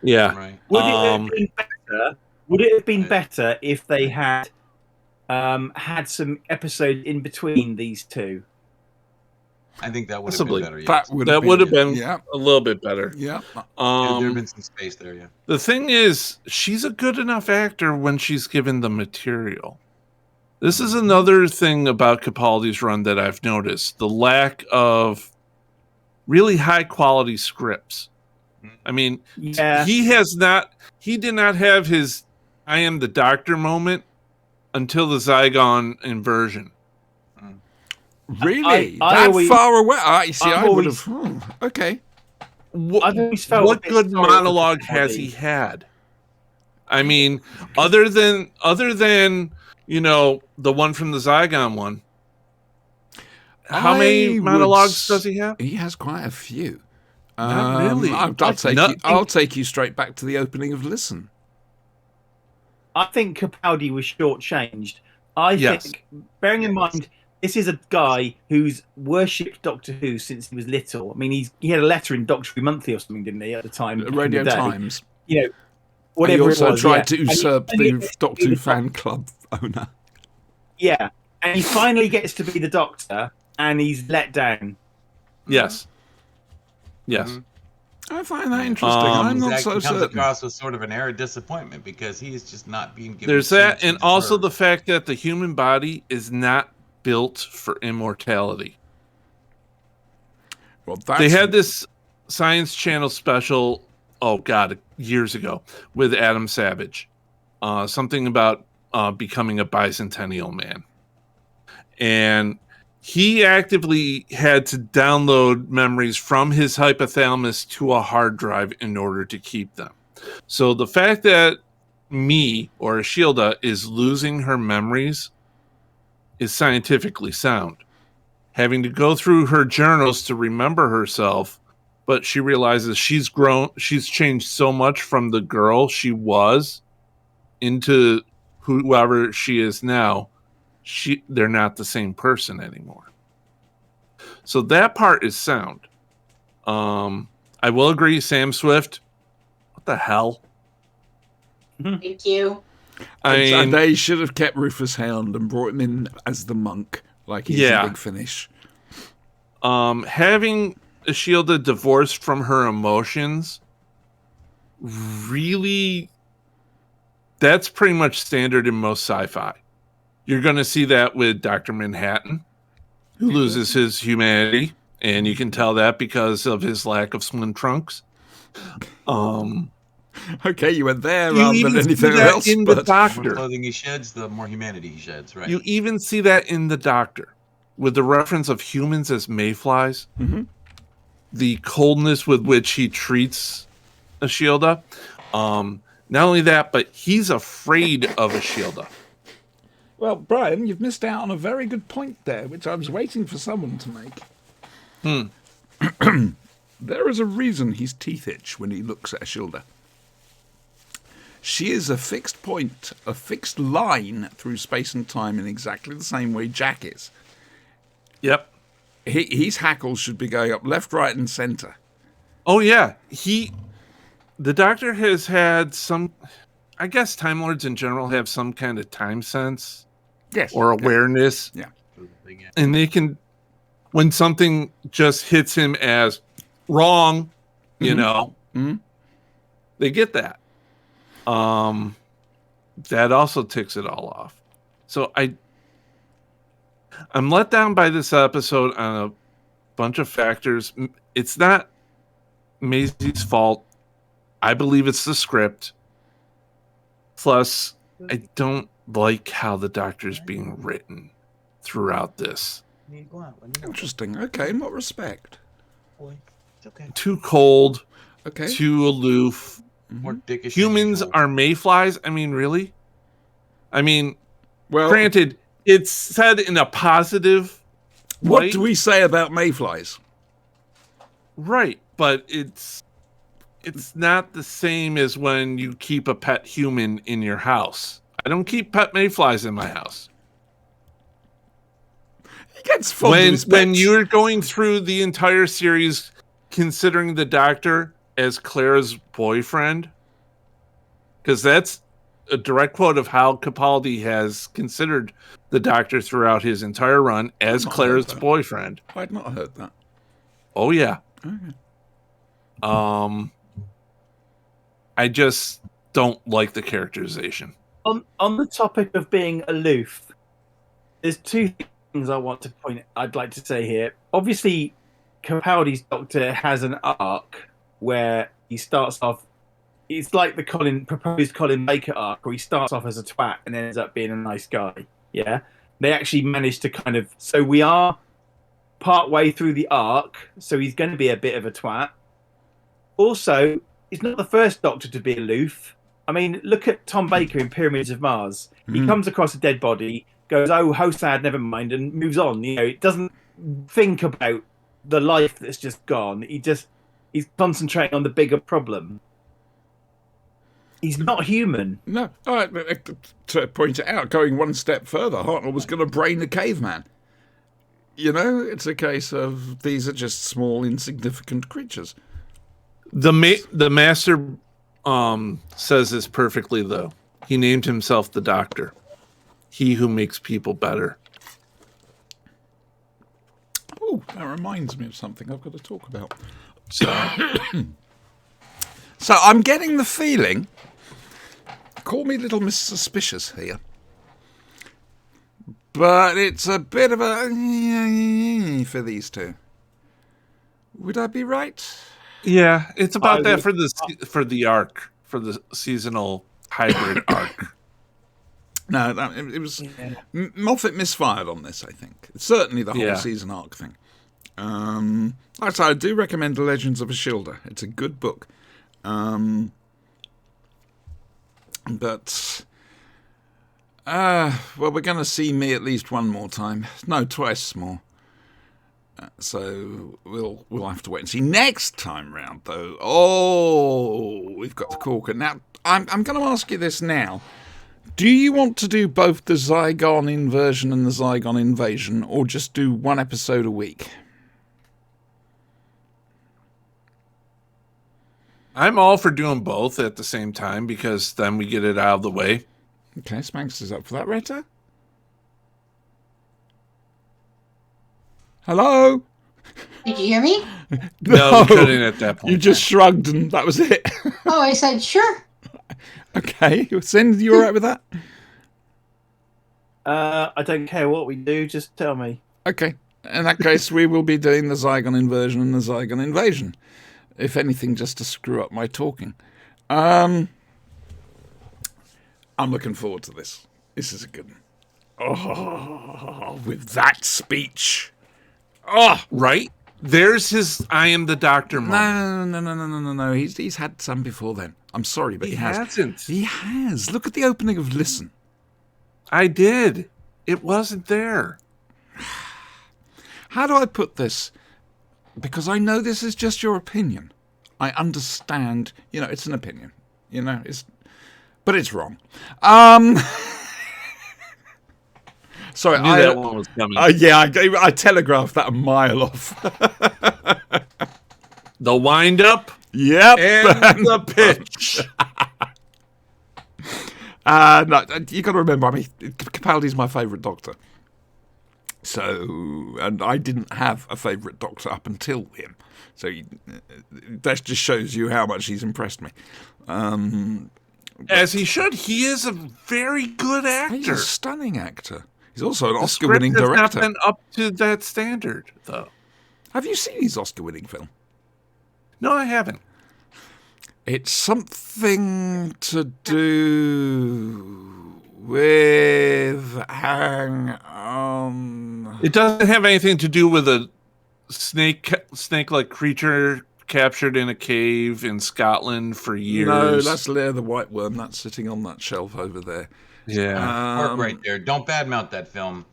Yeah. Right. Would it have been better if they had had some episode in between these two? I think that would have been better. Yes. That would have been a little bit better. Yeah. There would have been some space there, yeah. The thing is, she's a good enough actor when she's given the material. This is another thing about Capaldi's run that I've noticed. The lack of really high-quality scripts. I mean, he did not have his I am the Doctor moment until the Zygon inversion. Really? Far away? I would have... okay. I've always felt what good monologue has he had? I mean, other than the one from the Zygon one. How many monologues does he have? He has quite a few. Not really. I'll take you straight back to the opening of Listen. I think Capaldi was shortchanged. I think, bearing in mind This is a guy who's worshipped Doctor Who since he was little. I mean, he had a letter in Doctor Who Monthly or something, didn't he, at the time? Radio Times. You know, whatever he also it was, tried to And usurp he the Doctor Who fan club owner. Yeah, and he finally gets to be the Doctor, and he's let down. Yes. Yes. Mhm. I find that interesting. I'm not Zach so comes certain. across with sort of an air of disappointment because he is just not being given. There's the chance that, he and also the deserves. fact that the human body is not built for immortality. Well, that's, They had this Science Channel special, oh God, years ago, with Adam Savage. Something about becoming a bicentennial man. And he actively had to download memories from his hypothalamus to a hard drive in order to keep them. So the fact that me, or Ashilda, is losing her memories is scientifically sound. Having to go through her journals to remember herself, but she realizes she's grown, she's changed so much from the girl she was into whoever she is now. They're not the same person anymore. So that part is sound. I will agree, Sam Swift. What the hell? Thank you. I and mean, they should have kept Rufus Hound and brought him in as the monk, like he's Yeah. in Big Finish. having Ashilda divorced from her emotions, really, that's pretty much standard in most sci-fi. You're going to see that with Dr. Manhattan, who loses his humanity, and you can tell that because of his lack of swim trunks. Okay, you went there You rather even than see anything that else. in the But The more Doctor. clothing he sheds, the more humanity he sheds. Right. You even see that in the Doctor, with the reference of humans as mayflies, the coldness with which he treats Ashilda. Not only that, but he's afraid of Ashilda. well, Brian, you've missed out on a very good point there, which I was waiting for someone to make. There is a reason his teeth itch when he looks at Ashilda. She is a fixed point, a fixed line through space and time in exactly the same way Jack is. Yep. His hackles should be going up left, right, and centre. Oh yeah, the Doctor has had some. I guess Time Lords in general have some kind of time sense Yes. or awareness, Yeah. and they can, when something just hits him as wrong, you know, they get that. That also ticks it all off. So I'm let down by this episode on a bunch of factors. It's not Maisie's fault. I believe it's the script. Plus, I don't like how the Doctor's being written throughout this. Interesting. Okay, in what respect? It's okay. Too cold, Okay. too aloof. More dickish. than Humans usual. are mayflies? I mean, really? I mean, Well, granted, it's said in a positive what light. do we say about mayflies? Right, but it's not the same as when you keep a pet human in your house. I don't keep pet mayflies in my house. He gets fond of his When pets. you're going through the entire series considering the Doctor as Clara's boyfriend, because that's a direct quote of how Capaldi has considered the Doctor throughout his entire run as not Clara's heard that. boyfriend. I'd not heard that. Oh yeah. Okay. I just don't like the characterization. On the topic of being aloof, there's two things I'd like to say here. Obviously, Capaldi's Doctor has an arc where he starts off. It's like the proposed Colin Baker arc, where he starts off as a twat and then ends up being a nice guy. Yeah, they actually managed to kind of. So we are part way through the arc, so he's going to be a bit of a twat. Also, he's not the first Doctor to be aloof. I mean, look at Tom Baker in Pyramids of Mars. He comes across a dead body, goes, "Oh, how sad, never mind," and moves on. You know, it doesn't think about the life that's just gone. He's concentrating on the bigger problem. He's not human. No, to point it out, going one step further, Hartnell was going to brain the caveman. You know, it's a case of these are just small, insignificant creatures. The master says this perfectly, though. He named himself the Doctor. He who makes people better. Oh, that reminds me of something I've got to talk about. So, So I'm getting the feeling, call me Little Miss Suspicious here, but it's a bit of a for these two. Would I be right? yeah, it's about that for the arc, for the seasonal hybrid arc. No, it was Moffat misfired on this. I think it's certainly the whole Yeah. season arc thing. Like I said, I do recommend The Legends of Ashildr. It's a good book, but well, we're going to see me at least one more time. No, twice more. So we'll have to wait and see. Next time round, though, we've got the corker. Now, I'm going to ask you this now. Do you want to do both the Zygon inversion and the Zygon invasion, or just do one episode a week? I'm all for doing both at the same time because then we get it out of the way. Okay, Spanx is up for that, Retta. Hello? Did you hear me? No, we couldn't at that point. You just shrugged and that was it. Oh, I said sure. Okay, Sin, you all right with that? I don't care what we do. Just tell me. Okay. In that case, we will be doing the Zygon inversion and the Zygon invasion. If anything, just to screw up my talking. I'm looking forward to this. This is a good one. Oh, with that speech. Oh, Right? There's his I am the Doctor moment. no. He's had some before then. I'm sorry, but he has. hasn't. He has. Look at the opening of Listen. I did. It wasn't there. How do I put this? Because I know this is just your opinion. I understand. You know, it's an opinion. You know, but it's wrong. Sorry, I knew that one was coming. yeah, I telegraphed that a mile off. The wind up Yep. and the pitch. No, you got to remember, I mean, Capaldi's my favourite Doctor. So, and I didn't have a favourite Doctor up until him. So that just shows you how much he's impressed me. As he should. He is a very good actor. He's a stunning actor. He's also an The Oscar-winning script has director. not been up to that standard, though. Have you seen his Oscar-winning film? No, I haven't. It's something to do with... Hang on. It doesn't have anything to do with a snake-like creature captured in a cave in Scotland for years. No, that's Lair the White Worm. That's sitting on that shelf over there. Yeah. Mark right there. Don't badmouth that film.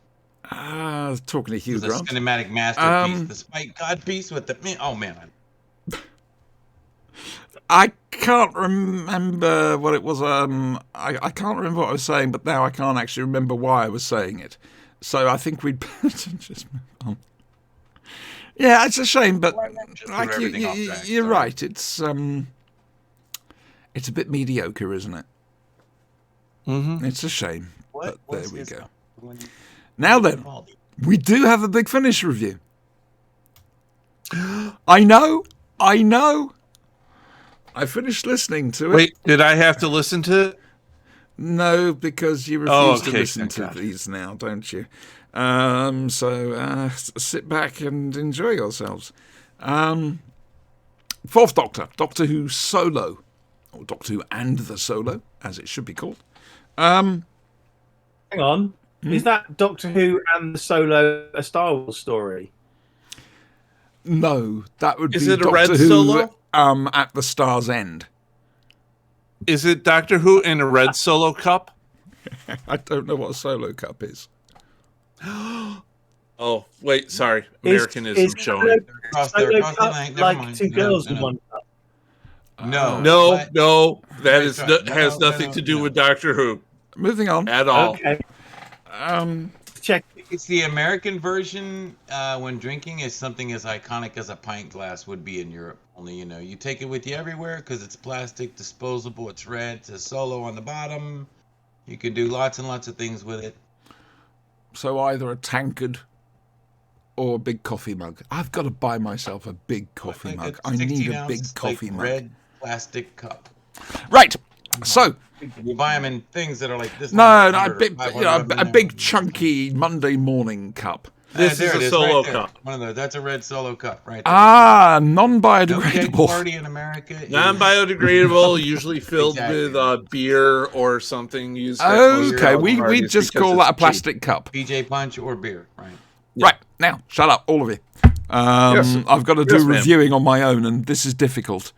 Talking to Hugh It's a Grant. cinematic masterpiece. The Spike God piece with the oh man. I can't remember what it was. I can't remember what I was saying, but now I can't actually remember why I was saying it. So I think we'd better just move on. Yeah, it's a shame, but Just like move everything off track, you're sorry. right. It's a bit mediocre, isn't it? Mm-hmm. It's a shame. What But there was we his- go. when- Now then, we do have a Big Finish review. I know. I finished listening to it. Wait, did I have to listen to it? No, because you refuse Oh, to okay, listen thank to God. these now, don't you? So sit back and enjoy yourselves. Fourth Doctor, Doctor Who Solo, or Doctor Who and the Solo, as it should be called. Hang on. Is that Doctor Who and the Solo a Star Wars story? No, that would Is be it a Doctor Red Who Solo? At the Star's End. Is it Doctor Who in a red solo cup? I don't know what a Solo Cup is. Oh, wait, sorry. Americanism Is showing. Across Solo the night. Cup Never like mind. two No, girls no, in no. one cup? No, No, but- no, that Right, is right. no, No, has no, nothing no, to do no. with Doctor Who Moving on. at all. Okay. Um, Check. It's the American version when drinking is something as iconic as a pint glass would be in Europe. Only, you take it with you everywhere because it's plastic, disposable, it's red, it says Solo on the bottom. You can do lots and lots of things with it. So either a tankard or a big coffee mug. I've got to buy myself a big coffee Like mug. a I need 16 a big ounce, coffee mug. Red plastic cup. Right. So You buy them in things that are like this. no, long, no, a 100 or big, 500 you know, of them a there. big chunky Monday morning cup. This there is it a Solo there. cup. One of those. That's a red Solo cup, right there. Ah, No keg non-biodegradable. party in America. is- Non-biodegradable, usually filled Exactly. with beer or something used. at most Okay, we parties just because call that a it's cheap. plastic cup. PJ Punch or beer, right? Right, now, shut up, all of you. Yes. I've got to do Yes, ma'am. reviewing on my own, and this is difficult.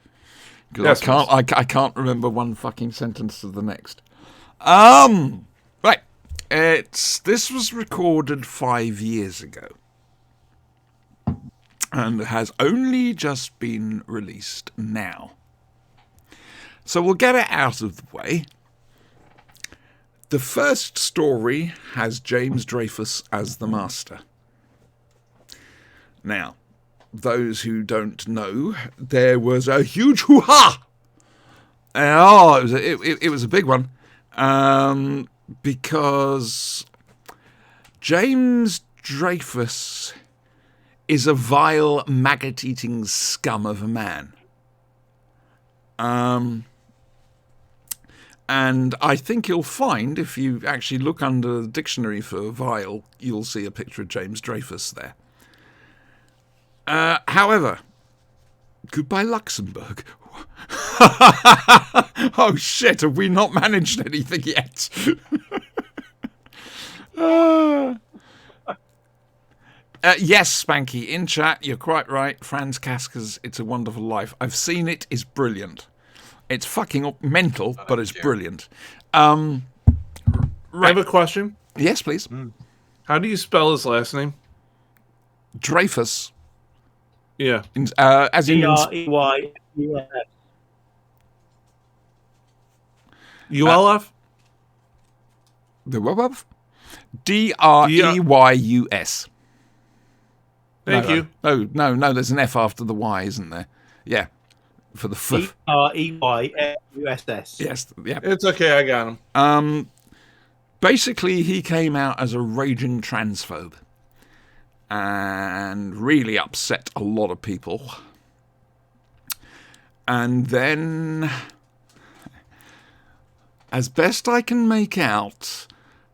Because Yes, I can't remember one fucking sentence to the next. Right. This was recorded 5 years ago. And has only just been released now. So we'll get it out of the way. The first story has James Dreyfus as the master. Now, those who don't know, there was a huge hoo-ha! It was a big one. Because James Dreyfus is a vile, maggot-eating scum of a man. And I think you'll find, if you actually look under the dictionary for vile, you'll see a picture of James Dreyfus there. However, goodbye Luxembourg. Oh shit, have we not managed anything yet? Yes, Spanky, in chat, you're quite right. Franz Kafka's It's a Wonderful Life. I've seen it, it's brilliant. It's fucking mental, but it's brilliant. I have a question. Yes, please. How do you spell his last name? Dreyfus, Yeah. as in D-R-E-Y-U-S. ULF? the what? Dreyeus. Thank you. No, there's an F after the Y, isn't there? Yeah. For the F. D-R-E-Y-U-S-S. Yes, yeah. It's okay, I got him. Basically, he came out as a raging transphobe and really upset a lot of people. And then, as best I can make out,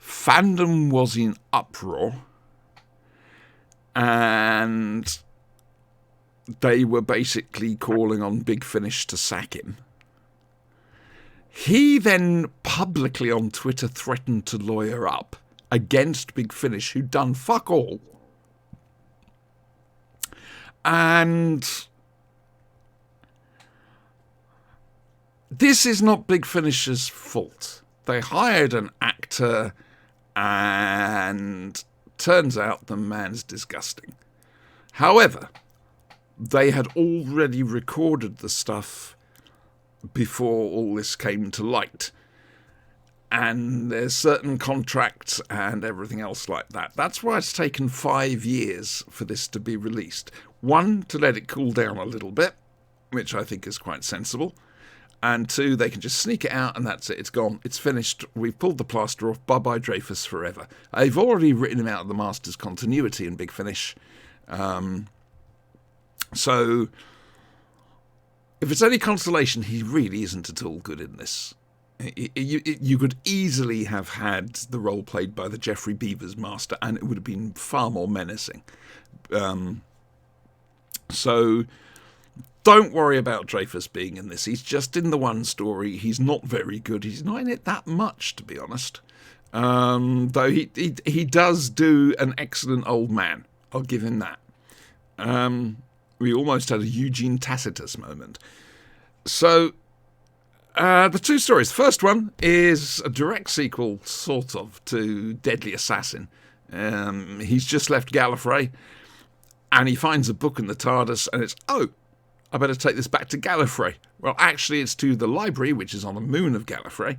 fandom was in uproar. And they were basically calling on Big Finish to sack him. He then publicly on Twitter threatened to lawyer up against Big Finish, who'd done fuck all. And this is not Big Finish's fault. They hired an actor, and turns out the man's disgusting. However, they had already recorded the stuff before all this came to light. And there's certain contracts and everything else like that. That's why it's taken 5 years for this to be released. One, to let it cool down a little bit, which I think is quite sensible. And two, they can just sneak it out and that's it. It's gone. It's finished. We've pulled the plaster off. Bye-bye Dreyfus forever. They've already written him out of the Master's continuity in Big Finish. So, if it's any consolation, he really isn't at all good in this. You could easily have had the role played by the Jeffrey Beavers Master, and it would have been far more menacing. So, don't worry about Dreyfus being in this. He's just in the one story. He's not very good. He's not in it that much, to be honest. Though he does do an excellent old man. I'll give him that. We almost had a Eugene Tacitus moment. So, the two stories. The first one is a direct sequel, sort of, to Deadly Assassin. He's just left Gallifrey, and he finds a book in the TARDIS, and it's, I better take this back to Gallifrey. Well, actually, it's to the library, which is on the moon of Gallifrey,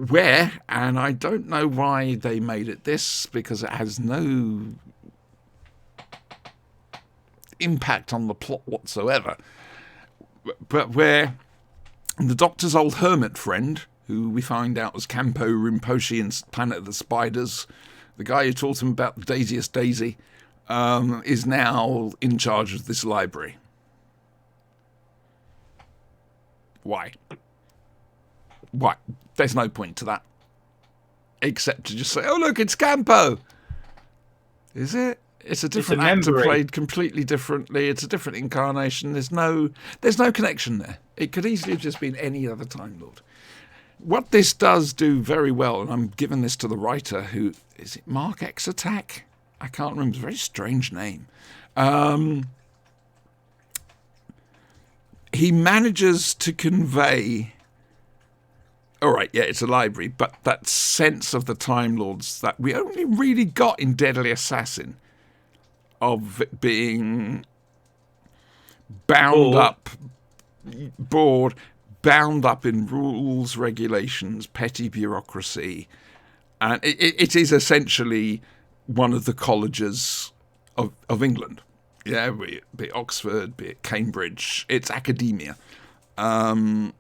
where, and I don't know why they made it this, because it has no impact on the plot whatsoever, but where the Doctor's old hermit friend, who we find out was Campo Rinpoche in Planet of the Spiders, the guy who taught him about the Daisiest Daisy, is now in charge of this library. Why? Why? There's no point to that. Except to just say, oh, look, it's Campo. Is it? It's a different actor played completely differently. It's a different incarnation. There's no connection there. It could easily have just been any other Time Lord. What this does do very well, and I'm giving this to the writer, who is it, Mark Exatak? I can't remember. It's a very strange name. He manages to convey, all right, yeah, it's a library, but that sense of the Time Lords that we only really got in Deadly Assassin, of it being bound up in rules, regulations, petty bureaucracy, and it is essentially one of the colleges of England. Yeah, be it Oxford, be it Cambridge, it's academia. And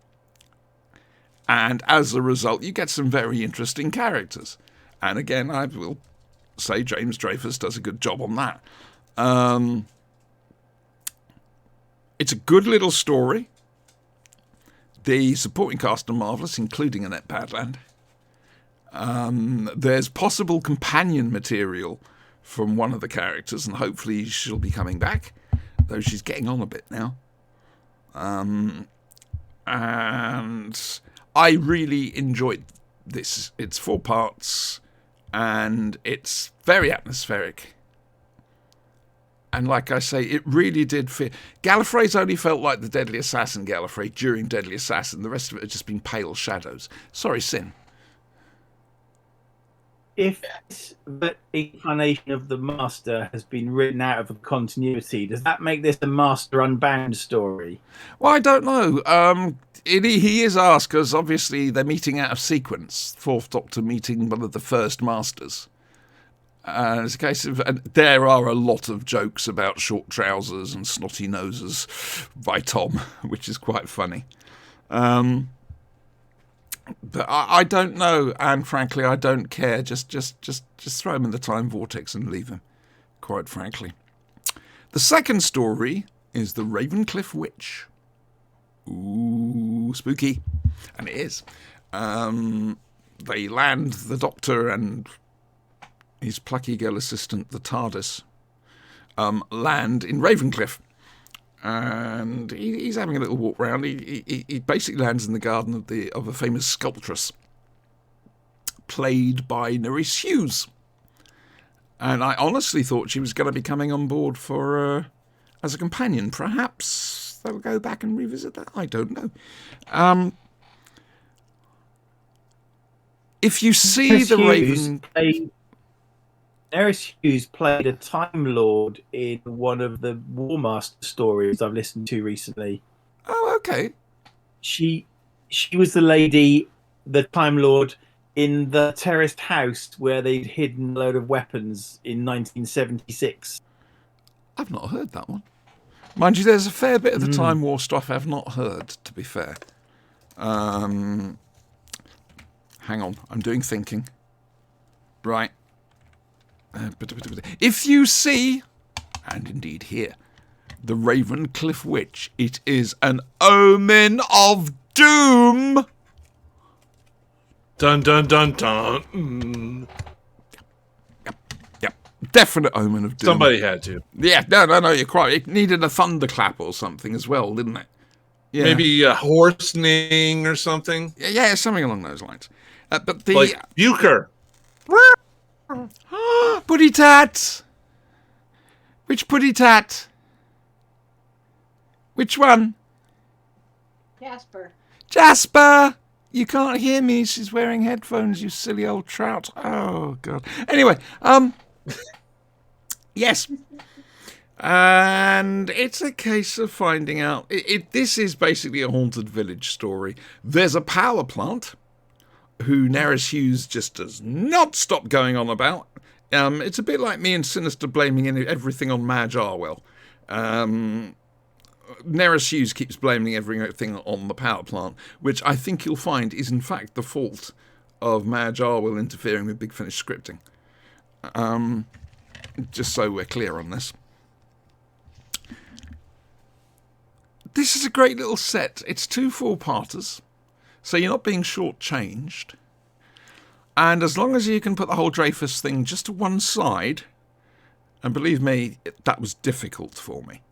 as a result, you get some very interesting characters. And again, I will say James Dreyfus does a good job on that. It's a good little story. The supporting cast are marvellous, including Annette Badland. There's possible companion material from one of the characters, and hopefully she'll be coming back, though she's getting on a bit now. And I really enjoyed this. It's 4 parts, and it's very atmospheric. And like I say, it really did fit. Gallifrey's only felt like the Deadly Assassin Gallifrey during Deadly Assassin. The rest of it had just been pale shadows. Sorry, Sin. If the incarnation of the Master has been written out of a continuity, does that make this a Master Unbound story? Well, I don't know. He is asked, because obviously they're meeting out of sequence. Fourth Doctor meeting one of the first Masters. It's a case of, and there are a lot of jokes about short trousers and snotty noses by Tom, which is quite funny. But I don't know, and frankly, I don't care. Just throw him in the time vortex and leave him, quite frankly. The second story is The Ravencliff Witch. Ooh, spooky. And it is. They land the Doctor and his plucky girl assistant, the TARDIS, land in Ravencliff. And he's having a little walk round. He basically lands in the garden of a famous sculptress, played by Nerys Hughes. And I honestly thought she was going to be coming on board for as a companion. Perhaps they'll go back and revisit that. I don't know. If you see the Raven... Nerys Hughes played a Time Lord in one of the War Master stories I've listened to recently. Oh, okay. She was the lady, the Time Lord, in the terraced house where they'd hidden a load of weapons in 1976. I've not heard that one. Mind you, there's a fair bit of the Time War stuff I've not heard, to be fair. Hang on, I'm doing thinking. Right. If you see, and indeed hear, the Ravencliff Witch, it is an omen of doom. Dun dun dun dun. Yep. Definite omen of doom. Somebody had to. Yeah, no, you're quite. It needed a thunderclap or something as well, didn't it? Yeah. Maybe a horse neighing or something. Yeah, something along those lines. But the like Euchre. Puddy Tat! Which Puddy Tat? Which one? Jasper! You can't hear me. She's wearing headphones, you silly old trout. Oh, God. Anyway, yes. And it's a case of finding out. This is basically a haunted village story. There's a power plant who Neris Hughes just does not stop going on about. It's a bit like me and Sinister blaming everything on Madge Arwell. Neris Hughes keeps blaming everything on the power plant, which I think you'll find is in fact the fault of Madge Arwell interfering with Big Finish scripting. Just so we're clear on this. This is a great little set. It's 2 4-parters, so you're not being shortchanged. And as long as you can put the whole Dreyfus thing just to one side, and believe me, that was difficult for me.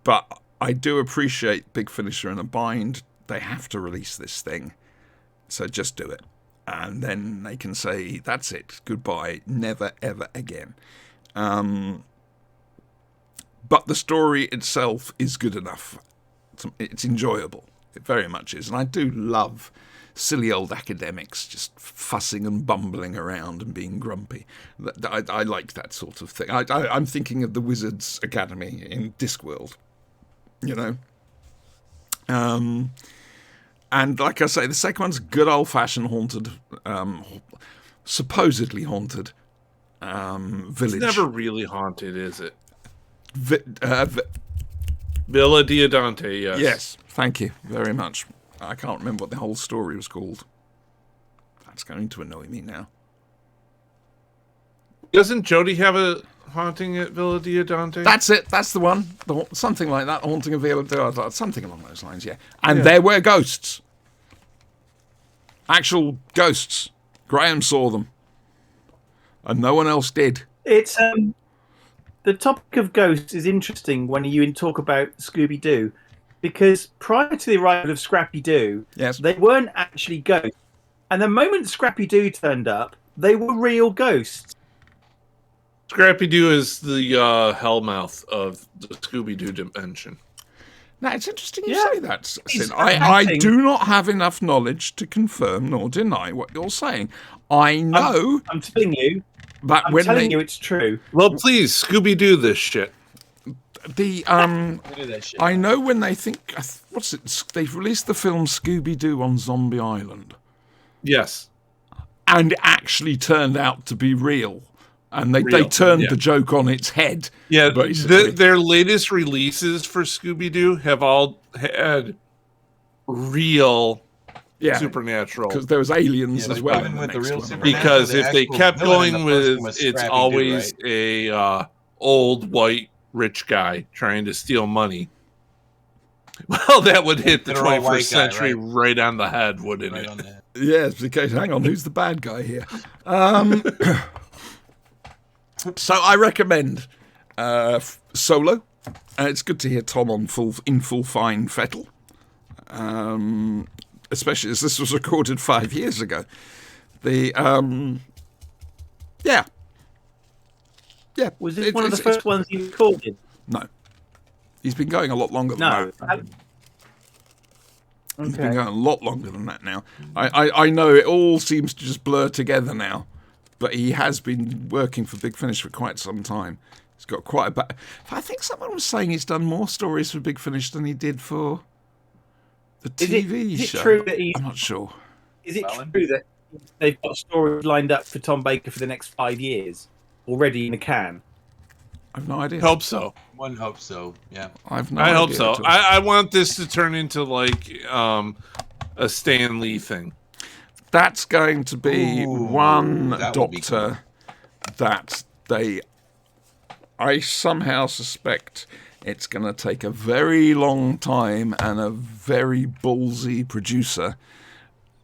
But I do appreciate Big Finish are in a bind. They have to release this thing. So just do it. And then they can say, that's it, goodbye, never, ever again. But the story itself is good enough. It's enjoyable. It very much is. And I do love silly old academics just fussing and bumbling around and being grumpy. I like that sort of thing. I'm thinking of the Wizards Academy in Discworld, you know. And like I say, the second one's good old-fashioned haunted, supposedly haunted village. It's never really haunted, is it? Villa Diodante, yes. Yes, thank you very much. I can't remember what the whole story was called. That's going to annoy me now. Doesn't Jody have a haunting at Villa Diodante? That's it. That's the one. Something like that. Haunting of Villa Diodante. Something along those lines, yeah. And there were ghosts. Actual ghosts. Graham saw them. And no one else did. It's the topic of ghosts is interesting when you talk about Scooby-Doo, because prior to the arrival of Scrappy-Doo, yes, they weren't actually ghosts. And the moment Scrappy-Doo turned up, they were real ghosts. Scrappy-Doo is the hellmouth of the Scooby-Doo dimension. Now, it's interesting you say that, Sin. I do not have enough knowledge to confirm nor deny what you're saying. I know... I'm telling you. That I'm telling you it's true. Well, please, Scooby-Doo this shit. I know when they think... They've released the film Scooby-Doo on Zombie Island. Yes. And it actually turned out to be real. And they turned the joke on its head. Yeah, their latest releases for Scooby-Doo have all had real supernatural. Because there was aliens as well. Because if they kept going with it's always a old white rich guy trying to steal money, well, that would hit the 21st century right on the head, wouldn't it? Yes, because hang on, who's the bad guy here? So I recommend Solo. It's good to hear Tom in full fine fettle. Especially as this was recorded 5 years ago. Was this one of the first ones you recorded? No. He's been going a lot longer than that. He's been going a lot longer than that now. I know it all seems to just blur together now, but he has been working for Big Finish for quite some time. He's got quite a... I think someone was saying he's done more stories for Big Finish than he did for the TV show. True that I'm not sure. Is it true that they've got a story lined up for Tom Baker for the next 5 years already in the can? I've no idea. Hope so. One hopes so. Yeah. I hope so. I want this to turn into like a Stan Lee thing. That's going to be one Doctor that I somehow suspect it's going to take a very long time and a very ballsy producer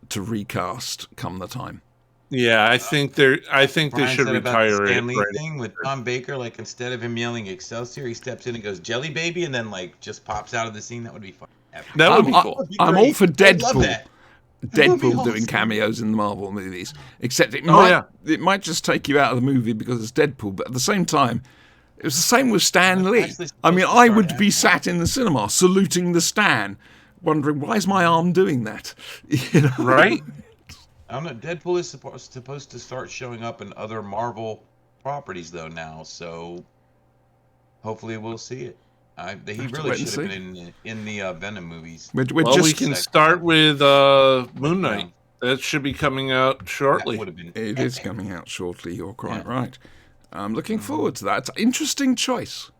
to recast come the time. Yeah, I think they should retire it. Stanley thing with Tom Baker, like instead of him yelling Excelsior, he steps in and goes Jelly Baby, and then like just pops out of the scene. That would be fun. That would be cool. I'm all for Deadpool. Deadpool doing cameos in the Marvel movies, except it might just take you out of the movie because it's Deadpool. But at the same time, it was the same with Stan Lee. I mean, I would be sat in the cinema saluting the Stan, wondering why is my arm doing that, you know? Right? I don't know. Deadpool is supposed to start showing up in other Marvel properties though now, so hopefully we'll see it. He really should have been in the Venom movies. We can start with Moon Knight. That should be coming out That shortly. would have been. It is coming out shortly. You're quite right. I'm looking forward to that. Interesting choice.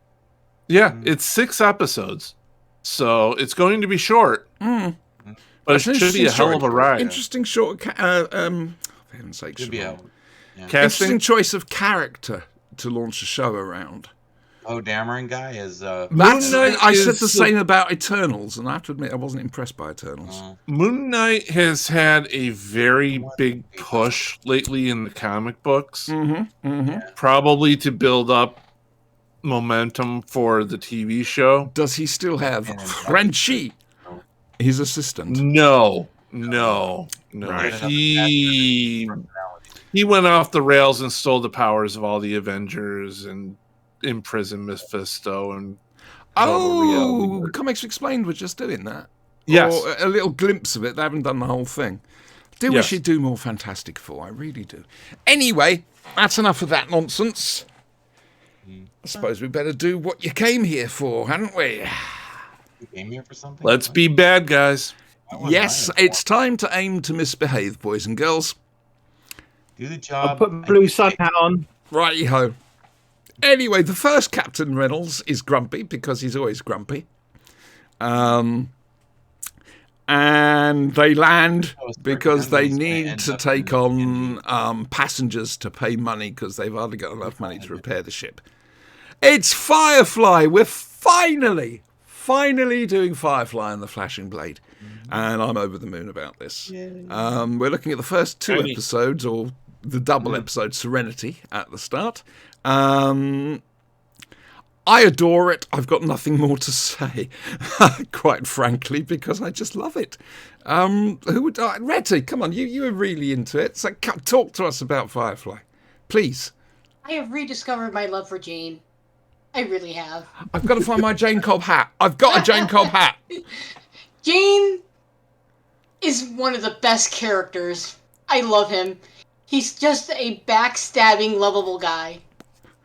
Yeah, it's 6 episodes, so it's going to be short. But That's it an should be a interesting hell of a short- ride. Interesting short. For heaven's sake, Should be Siobhan. out. Yeah. Casting. Interesting choice of character to launch a show around. Oh, Dameron guy is. That's, Moon Knight I said is the same about Eternals, and I have to admit I wasn't impressed by Eternals. Moon Knight has had a very big push lately in the comic books, probably to build up momentum for the TV show. Does he still have Frenchie, his assistant? No. Right. He went off the rails and stole the powers of all the Avengers and imprisoned Mephisto and Oh, Comics Explained were just doing that. Yes. Or a little glimpse of it. They haven't done the whole thing. Do wish Yes. he'd do more Fantastic Four. I really do. Anyway, that's enough of that nonsense. I suppose we better do what you came here for, hadn't we? You came here for something? let's be bad guys. Yes, it's time to aim to misbehave, boys and girls. Do the I'll job. put blue sun hat on. Righty-ho. Anyway, the first Captain Reynolds is grumpy because he's always grumpy. And they land because they need to take on passengers to pay money because they've hardly got enough money to repair the ship. It's Firefly. We're finally doing Firefly and the Flashing Blade. And I'm over the moon about this. We're looking at the first 2 Tony. episodes, or the double episode Serenity at the start. I adore it. I've got nothing more to say, quite frankly, because I just love it. Who would Retty, come on, you were really into it. So talk to us about Firefly, please. I have rediscovered my love for Jane. I really have. I've got to find my Jane Cobb hat. I've got a Jane Cobb hat. Jane is one of the best characters. I love him. He's just a backstabbing, lovable guy.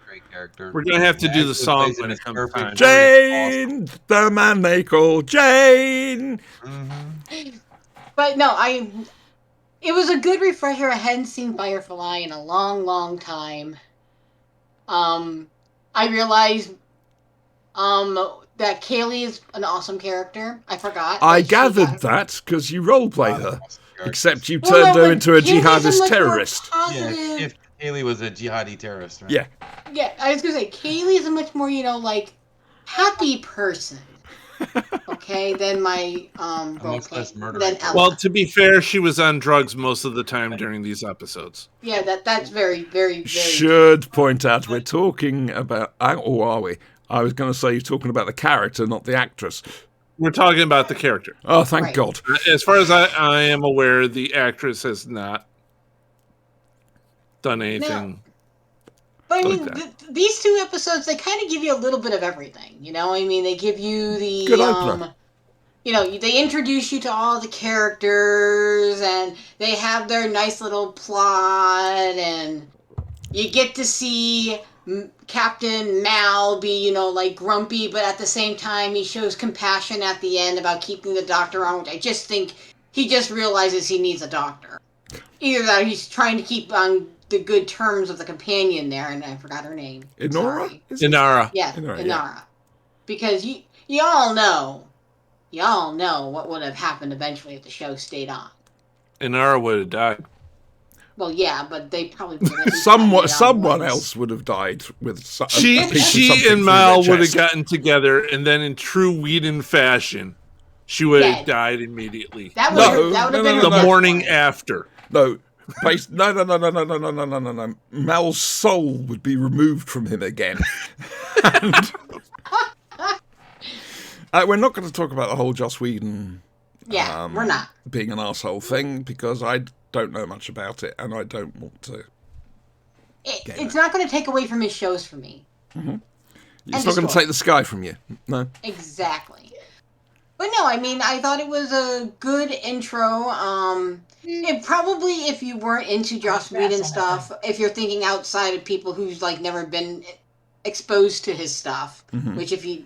Great character. We're gonna have to do the Actually song plays when him it as comes perfect time. Jane, the man they call Jane. But no, it was a good refresher. I hadn't seen Firefly in a long, long time. I realized that Kaylee is an awesome character. I forgot. I that she gathered got- that because you roleplay her, except you Well, turned no, her but into a Kaylee's jihadist much more terrorist. positive- Yeah, if Haley was a jihadi terrorist, right? Yeah. Yeah, I was gonna say Kaylee's a much more, happy person. Okay, than my much less roleplay. murder Than rate. Ella. Well, to be fair, she was on drugs most of the time during these episodes. Yeah, that's very, very, very. Should point out we're talking about, or are we? I was going to say you're talking about the character, not the actress. We're talking about the character. Oh, thank Right. God. As far as I am aware, the actress has not done anything. But I mean, Okay. these 2 episodes, they kind of give you a little bit of everything. They give you the Good opener. They introduce you to all the characters, and they have their nice little plot, and you get to see Captain Mal be, grumpy, but at the same time, he shows compassion at the end about keeping the doctor on, which I just think he just realizes he needs a doctor. Either that or he's trying to keep on the good terms of the companion there, and I forgot her name. Inora? Sorry. Is it? Inara. Yeah, Inara, Inara. yeah. Because y'all know what would have happened eventually if the show stayed on. Inara would have died. Well, yeah, but they probably would have Someone else would have died with a She piece of something and through Mal their would have chest. gotten together, and then in true Whedon fashion, she would have Dead. died immediately. That No, would have no, been no, her The no. morning point. after. No. No. Mal's soul would be removed from him again. And- we're not going to talk about the whole Joss Whedon Yeah, we're not. being an arsehole thing because I don't know much about it and I don't want to. It's not going to take away from his shows for me. It's And not going to destroy. take the sky from you. No. Exactly. But no, I mean, I thought it was a good intro. It probably, if you weren't into Joss Whedon stuff, if you're thinking outside of people who's never been exposed to his stuff, which if you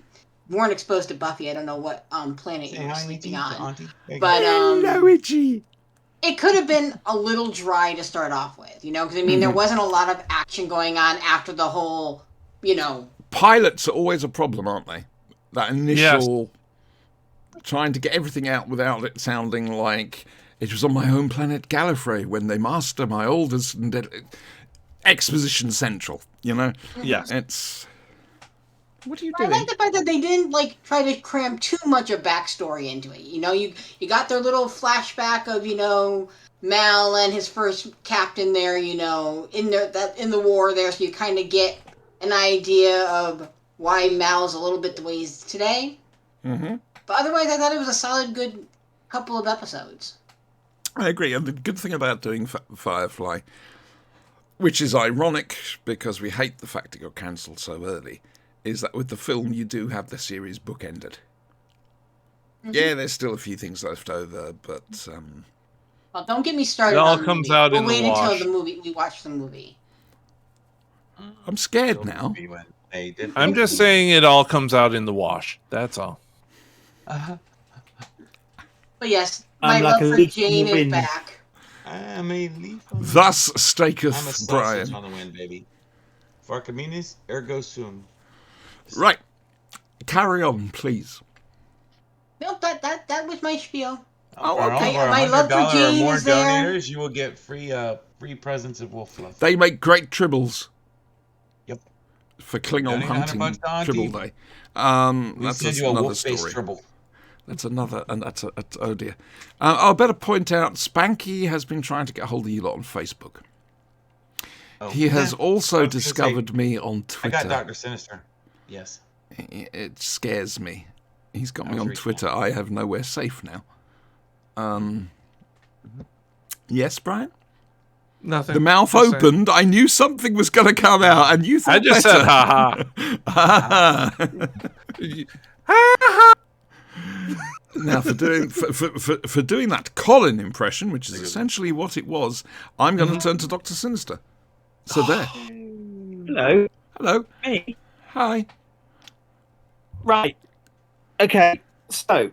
weren't exposed to Buffy, I don't know what planet Say you were hi, sleeping Auntie, to on. Auntie. But Hello, Itchy. it could have been a little dry to start off with, because I mean, there wasn't a lot of action going on after the whole, Pilots are always a problem, aren't they? That initial trying to get everything out without it sounding like it was on my home planet Gallifrey when they master my oldest and exposition central. Yes. It's. What are you I doing? like the fact that they didn't try to cram too much of backstory into it. You got their little flashback of Mal and his first captain there, in the war there, so you kind of get an idea of why Mal's a little bit the way he is today. Mm-hmm. But otherwise, I thought it was a solid, good couple of episodes. I agree, and the good thing about doing Firefly, which is ironic because we hate the fact it got cancelled so early, is that with the film you do have the series bookended. Mm-hmm. Yeah, there's still a few things left over, but well, don't get me started. It all on the comes movie. out We'll in the wait wash. until we watch the movie. I'm scared now. I'm just saying it all comes out in the wash. That's all. But yes, my like love a for leaf Jane in the is wind. back. I'm a leaf on the Thus I'm a staketh sausage Brian. on the wind, baby. Farcaminis, ergo sum. Right, carry on, please. Nope, that was my spiel. Oh, For all okay. of our My love for $100 or Jane more is there. donators, you will get free presents of Wolf Fluff. They make great tribbles. Yep. For Klingon Donate hunting $100 to Auntie. Tribble Day. We That's send you a another wolf-based story. tribble. That's another, and that's oh dear. I better point out, Spanky has been trying to get hold of you lot on Facebook. Oh, He has yeah. also I was gonna discovered say, me on I Twitter. got Dr. Sinister. Yes. It scares me. He's got I me was on reaching Twitter. I have nowhere safe now. Yes, Brian? Nothing. The mouth Just saying. opened. I knew something was going to come out, and you thought I just better. said ha ha. Now, for doing for doing that Colin impression, which is essentially what it was, I'm going to turn to Dr. Sinister. So there. Hello. Hello. Hey. Hi. Right. Okay. So,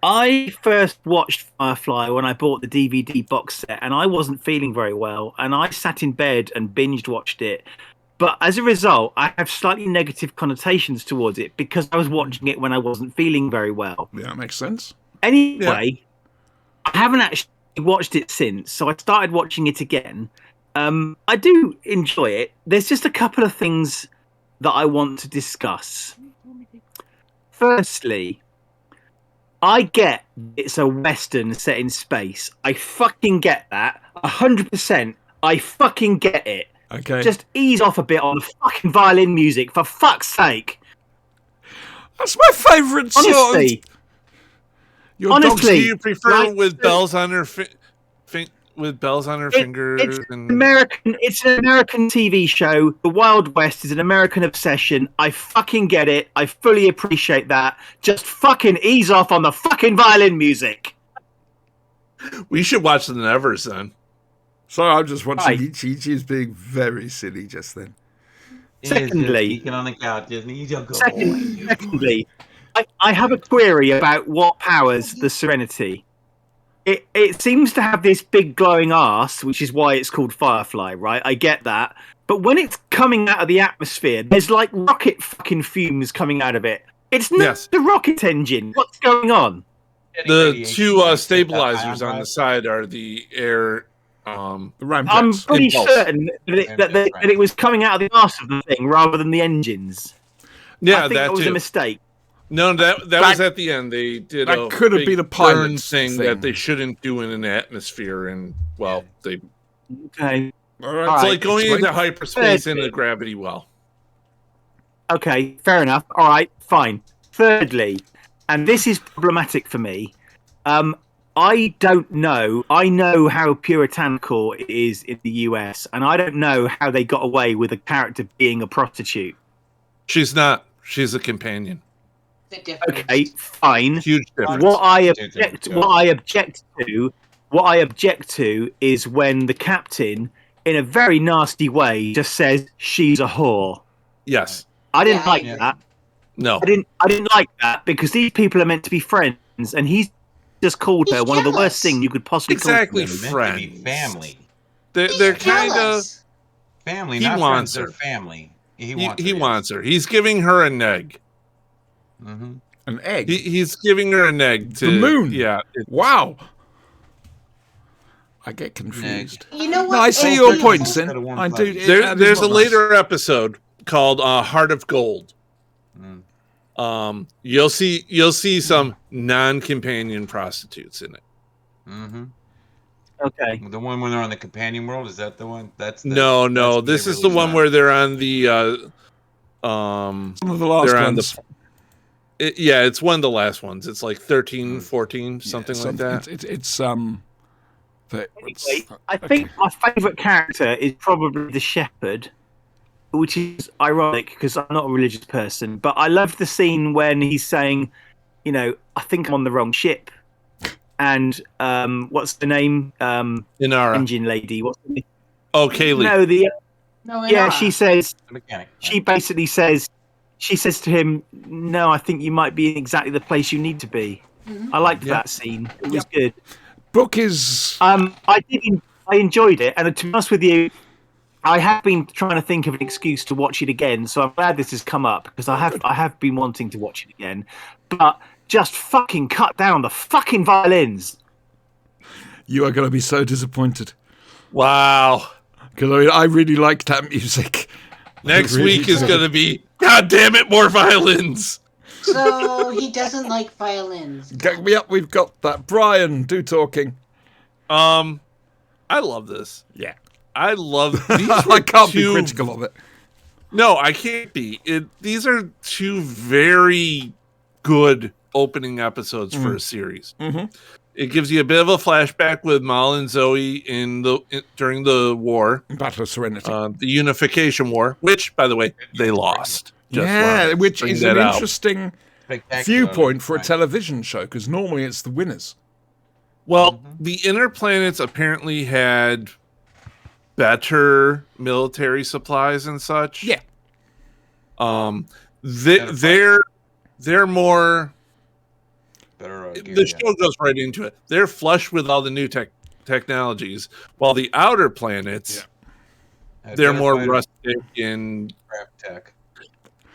I first watched Firefly when I bought the DVD box set, and I wasn't feeling very well, and I sat in bed and binged watched it. But as a result, I have slightly negative connotations towards it because I was watching it when I wasn't feeling very well. Yeah, that makes sense. Anyway, I haven't actually watched it since, so I started watching it again. I do enjoy it. There's just a couple of things that I want to discuss. Firstly, I get it's a Western set in space. I fucking get that. 100%. I fucking get it. Okay. Just ease off a bit on the fucking violin music, for fuck's sake. That's my favourite sort of... Honestly. Your Honestly. dog's Do you prefer Right. with bells on her fingers? And It's an American TV show. The Wild West is an American obsession. I fucking get it. I fully appreciate that. Just fucking ease off on the fucking violin music. we should watch the Nevers then. Sorry, I'm just watching Right. Ichi is being very silly just then. Secondly- Geeking on the couch, isn't he? Go, Secondly, I have a query about what powers the Serenity. It seems to have this big glowing arse, which is why it's called Firefly, right? I get that. But when it's coming out of the atmosphere, there's like rocket fucking fumes coming out of it. It's not Yes. the rocket engine. What's going on? The two stabilizers on the side are the air. The I'm Ramjets. pretty Impulse. certain that it was coming out of the arse of the thing rather than the engines. Yeah, I think that was too. a mistake. No, that was at the end. They did that a could have big been a burn pilot's thing thing. that they shouldn't do in an atmosphere, and well, they Okay. All right. All it's right, like going explain. into hyperspace in Thirdly- a gravity well. Okay, fair enough. All right, fine. Thirdly, and this is problematic for me, I don't know. I know how puritanical it is in the US, and I don't know how they got away with a character being a prostitute. She's not. She's a companion. The difference. Okay, fine. Huge difference. What I Prostitutes are what I object to is when the captain, in a very nasty way, just says she's a whore. Yes. I didn't Yeah, like yeah. that. No. I didn't like that because these people are meant to be friends, and he's just called her He's one of the jealous. worst things you could possibly Exactly. call They're meant to be Friends. family. They're kind of. Jealous. Family, He not wants friends. her. They're family. He He wants her. He's giving her an egg. Mm-hmm. An egg. He's giving her an egg to The moon. Yeah. Wow. I get confused. You know what? No, I see It's your the- point, Instead Sin. of one I button. do. There's a later episode called Heart of Gold. Mm. You'll see some non-companion prostitutes in it. Mm-hmm. Okay. The one when they're on the companion world, is that the one? That's the, No. that's This they is the released one on. where they're on the. Some of the last They're on ones. Yeah, it's one of the last ones. It's like 13, 14, something like that. It's Anyway, I think my favourite character is probably the shepherd, which is ironic because I'm not a religious person. But I love the scene when he's saying, you know, I think I'm on the wrong ship. And what's the name? Inara. Engine lady. What's the name? Oh, Kaylee. No, No, yeah, not. she says, The mechanic. she basically says, she says to him, no, I think you might be in exactly the place you need to be. I liked that scene. It was good. book is I enjoyed it, and to be honest with you, I have been trying to think of an excuse to watch it again. So I'm glad this has come up because I have been wanting to watch it again, but just fucking cut down the fucking violins. you are going to be so disappointed Wow. because I really like that music. Next Really week is do. going to be, God damn it, more violins. So he doesn't like violins. Get me up. We've got that. Brian, do talking. I love this. Yeah, I love these. I can't be two- critical of it. No, I can't be. These are two very good opening episodes for a series. Mm-hmm. It gives you a bit of a flashback with Mal and Zoe during the war, Battle of Serenity. the Unification War, which, by the way, they lost. Just yeah, wanna which bring is that an out. interesting Spectacular. viewpoint for a Right. television show because normally it's the winners. Well, the inner planets apparently had better military supplies and such. Yeah. They're more. Better, gear, The yeah. show goes right into it. They're flush with all the new technologies, while the outer planets Had they're better more fighters, rustic and. crap tech.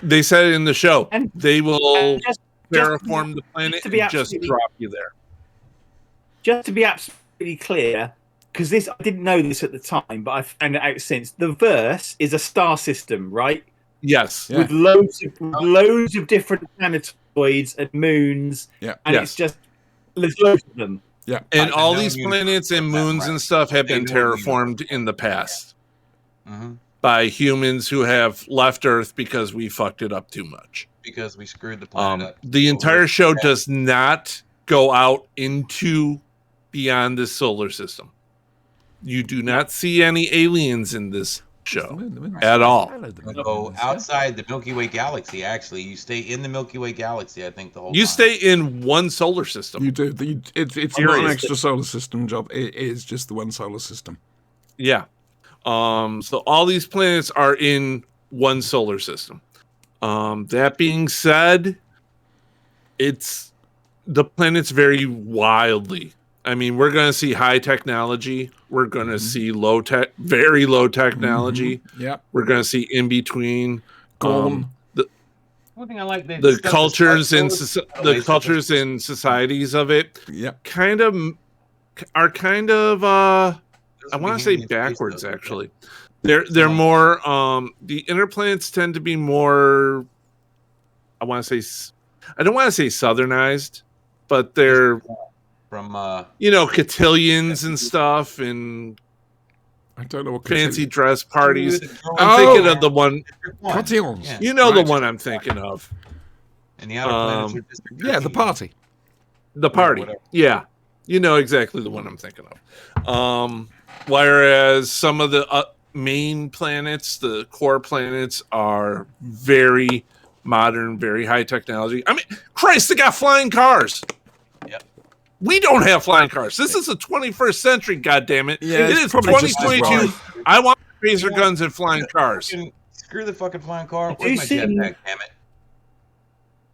They said it in the show. And- They will And just terraform the planet to be and just absolutely- drop you there. Just to be absolutely clear, because this I didn't know this at the time, but I found it out since. The verse is a star system, right? Yes. Yeah. With loads of different planetoids and moons, Yeah. and Yes. it's just there's loads of them. Yeah. And Right, all the these known planets and universe, moons right. and stuff have They been know the terraformed universe. in the past Mm-hmm. by humans who have left Earth because we fucked it up too much. Because we screwed the planet up. The So entire we're- show does not go out into beyond this solar system. You do not see any aliens in this show at all. go outside the Milky Way galaxy. Actually, you stay in the Milky Way galaxy. I think the whole You time. stay in one solar system. You do. It's not an Seriously. extra solar system job. It is just the one solar system. Yeah. So all these planets are in one solar system. That being said, the planets vary wildly. I mean, we're going to see high technology. We're going to see low tech, very low technology. Yeah. We're going to see in between. Gone. One thing I like The cultures and the Laser cultures and societies of it Yeah. are kind of I want to say backwards actually. They're more the inner planets tend to be more I don't want to say southernized, but they're from cotillions and stuff and I don't know what fancy dress parties. Oh. I'm thinking of the one Cotillons. Yeah. the Right. one I'm thinking of. And the outer planets are District Yeah, the 13. party. The party. whatever. Yeah. You know exactly the one I'm thinking of. Whereas some of the main planets, the core planets, are very modern, very high technology. I mean, Christ, they got flying cars. Yep. We don't have flying cars. This is the 21st century, goddammit. Yeah, It it's is probably just as 2022. well. I want laser guns and flying cars. Screw the fucking flying car. I Where's do my seem- jetpack? Damn it.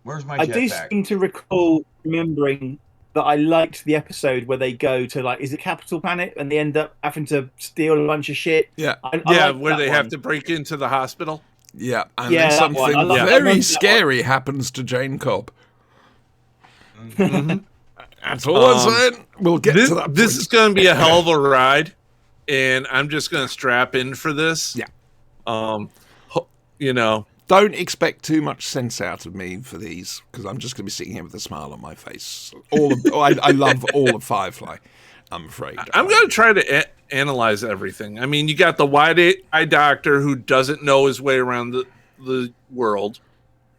Where's my I do jetpack? seem to recall remembering that I liked the episode where they go to, like, is it Capital Planet, and they end up having to steal a bunch of shit. Yeah. I liked where that they one. have to break into the hospital. Yeah, and Yeah, then that one. something I very remember that scary happens to Jane Cobb. Mhm. That's all I'm saying. We'll get This, to that. this point. is going to be a hell of a ride, and I'm just going to strap in for this. Yeah. You know, Don't expect too much sense out of me for these, because I'm just going to be sitting here with a smile on my face. I love all of Firefly, I'm afraid. I'm going to try to analyze everything. I mean, you got the wide-eye doctor who doesn't know his way around the world.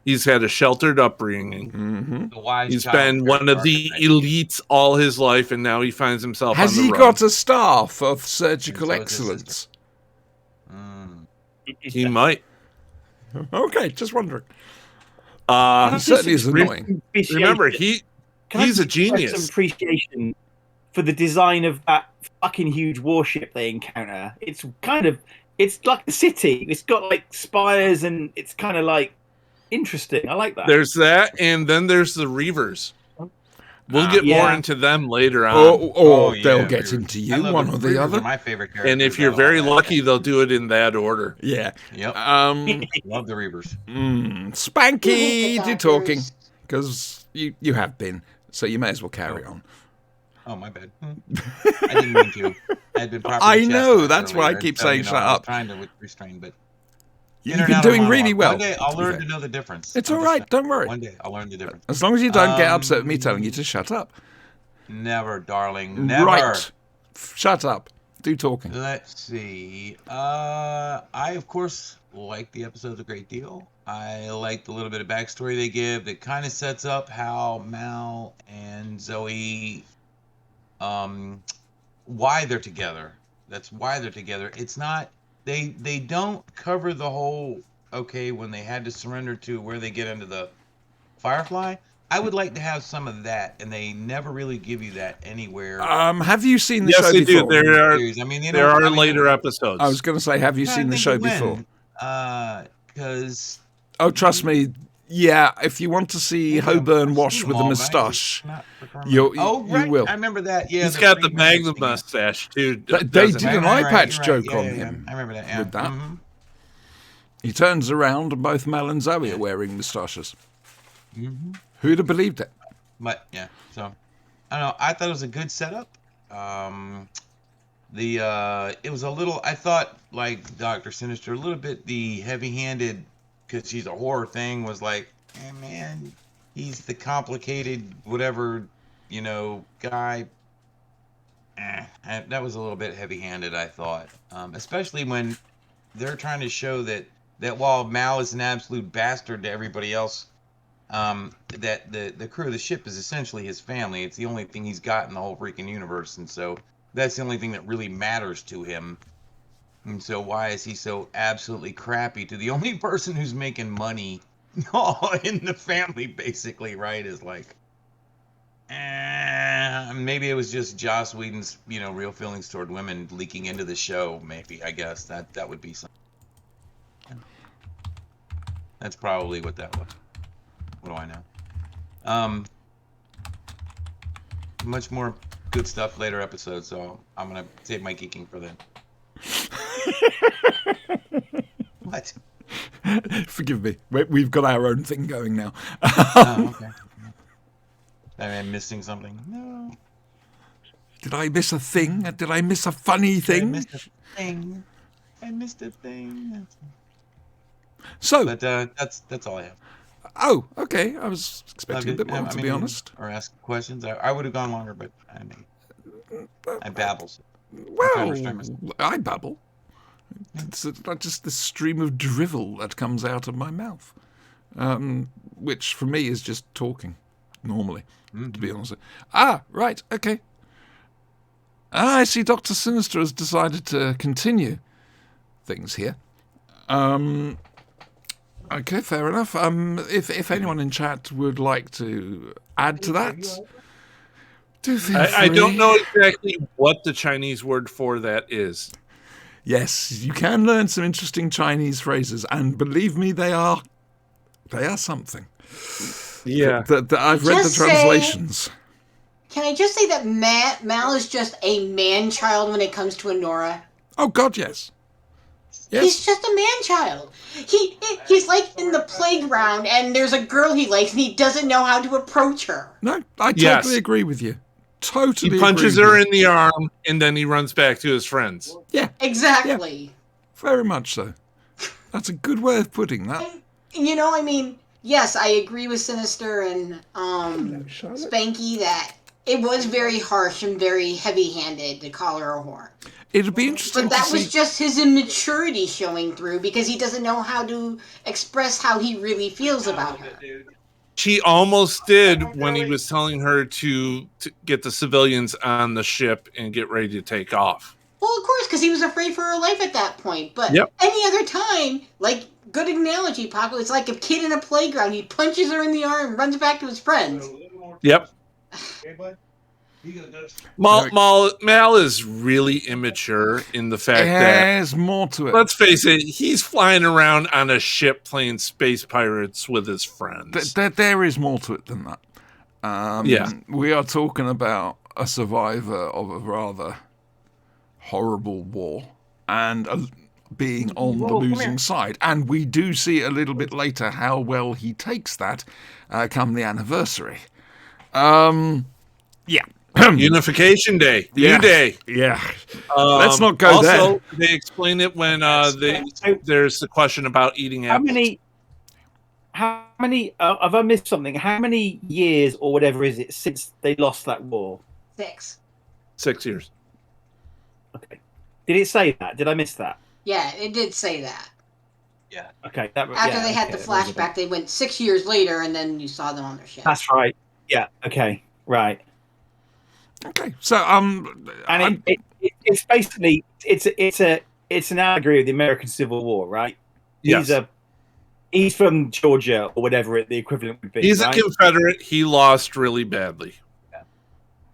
He's had a sheltered upbringing. Mm-hmm. The wise He's child been one of the archetype. elites all his life, and now he finds himself Has on the he run. got a staff of surgical And so does his excellence? Mm. He might. Okay, just wondering. Uh, He certainly is annoying. remember, Can he's I a just express genius. Some appreciation for the design of that fucking huge warship they encounter. It's like a city. It's got like spires, and it's kind of like interesting. I like that. There's that, and then there's the Reavers. We'll get Yeah. more into them later on. Or yeah, they'll get Reavers. into I you, love one the or the Reavers are other. my favorite characters. And if you're out of very all that. lucky, they'll do it in that order. Yeah. Yep. Love the Reavers. Spanky, The you're talking, doctors. because you have been, so you may as well carry on. Oh, my bad. I didn't mean to. I had been properly I know, chastised that's why I earlier, keep so, saying you know, shut I was up. trying to restrain, but You've in and been out of doing really monologue. well. One day I'll to be learn fair. to know the difference. It's I'm all just right, saying. don't worry. One day I'll learn the difference. As long as you don't get upset with me telling you to shut up. Never, darling. Never. Right. Shut up. Do talking. Let's see. I of course like the episodes a great deal. I like the little bit of backstory they give that kind of sets up how Mal and Zoe, why they're together. That's why they're together. It's not they don't cover the whole when they had to surrender to where they get into the Firefly. I would like to have some of that, and they never really give you that anywhere. Have you seen the Yes, show they do. before? There are series. I mean, there are later episodes. I was going to say, have you seen the show before? Because Oh, trust me. Yeah, if you want to see Hoburn wash with a moustache, you right. will. I remember that. Yeah, He's got the Freeman Magnum thing. mustache too. They doesn't did he? an eye patch you're joke Yeah, on yeah, him I remember that. Yeah. with that. Mhm. He turns around and both Mel and Zoe are wearing moustaches. Who'd have believed it? But yeah, so I don't know. I thought it was a good setup. It was a little. I thought like Dr. Sinister a little bit the heavy-handed because she's a horror thing was like, man, he's the complicated whatever guy. That was a little bit heavy-handed. I thought, especially when they're trying to show that while Mal is an absolute bastard to everybody else. That the crew of the ship is essentially his family. It's the only thing he's got in the whole freaking universe, and so that's the only thing that really matters to him. And so why is he so absolutely crappy to the only person who's making money in the family, basically, right? Is like, maybe it was just Joss Whedon's, real feelings toward women leaking into the show. Maybe, I guess that would be something. That's probably what that was. What do I know? Much more good stuff later episodes, so I'm gonna save my geeking for then. What? Forgive me. We've got our own thing going now. Oh, okay. Am I missing something? No. Did I miss a thing? Did I miss a funny I thing? missed a thing. I missed a thing. So, But that's all I have. oh, okay. I was expecting a bit more, I to mean, be honest. Or ask questions. I would have gone longer, but I babble. Well, restrain myself. I babble. It's just the stream of drivel that comes out of my mouth, which for me is just talking normally, to be honest. Right, okay. I see Dr. Sinister has decided to continue things here. Okay, fair enough. If anyone in chat would like to add to that, do feel free. I don't know exactly what the Chinese word for that is. Yes, you can learn some interesting Chinese phrases, and believe me, they are something. Yeah. I've read the Just say- translations. Can I just say that Mal is just a man-child when it comes to Honora? Oh God, yes. Yes. He's just a man-child. He's like in the playground, and there's a girl he likes, and he doesn't know how to approach her. No, I Yes. totally agree with you. Totally He punches agree her with in the arm, and then he runs back to his friends. you. Yeah, Exactly. very much so. That's a good way of putting that. You know, I mean, yes, I agree with Sinister and Spanky that it was very harsh and very heavy-handed to call her a whore. It'd be interesting But to that see. was just his immaturity showing through because he doesn't know how to express how he really feels about her. She almost did when he was telling her to get the civilians on the ship and get ready to take off. Well, of course, because he was afraid for her life at that point. But Yep. any other time, like, good analogy, Paco, it's like a kid in a playground. He punches her in the arm and runs back to his friends. Yep. Mal is really immature in the fact that, There's more to it. let's face it, he's flying around on a ship playing space pirates with his friends. There is more to it than that. Yeah. We are talking about a survivor of a rather horrible war and being on the losing side. And we do see a little bit later how well he takes that come the anniversary. Yeah. Unification Day. Yeah. U-Day. Yeah. Let's not go there. Also, they explain it when there's the question about eating How apples. many? Have I missed something? How many years or whatever is it since they lost that war? 6. 6 years. Okay. Did it say that? Did I miss that? Yeah, it did say that. Okay. After they had the flashback, they went 6 years later, and then you saw them on their ship. That's right. Yeah. Okay. Right. Okay. So And it's basically it's an allegory of the American Civil War, right? Yes. He's from Georgia or whatever the equivalent would be. He's right? a Confederate. He lost really badly.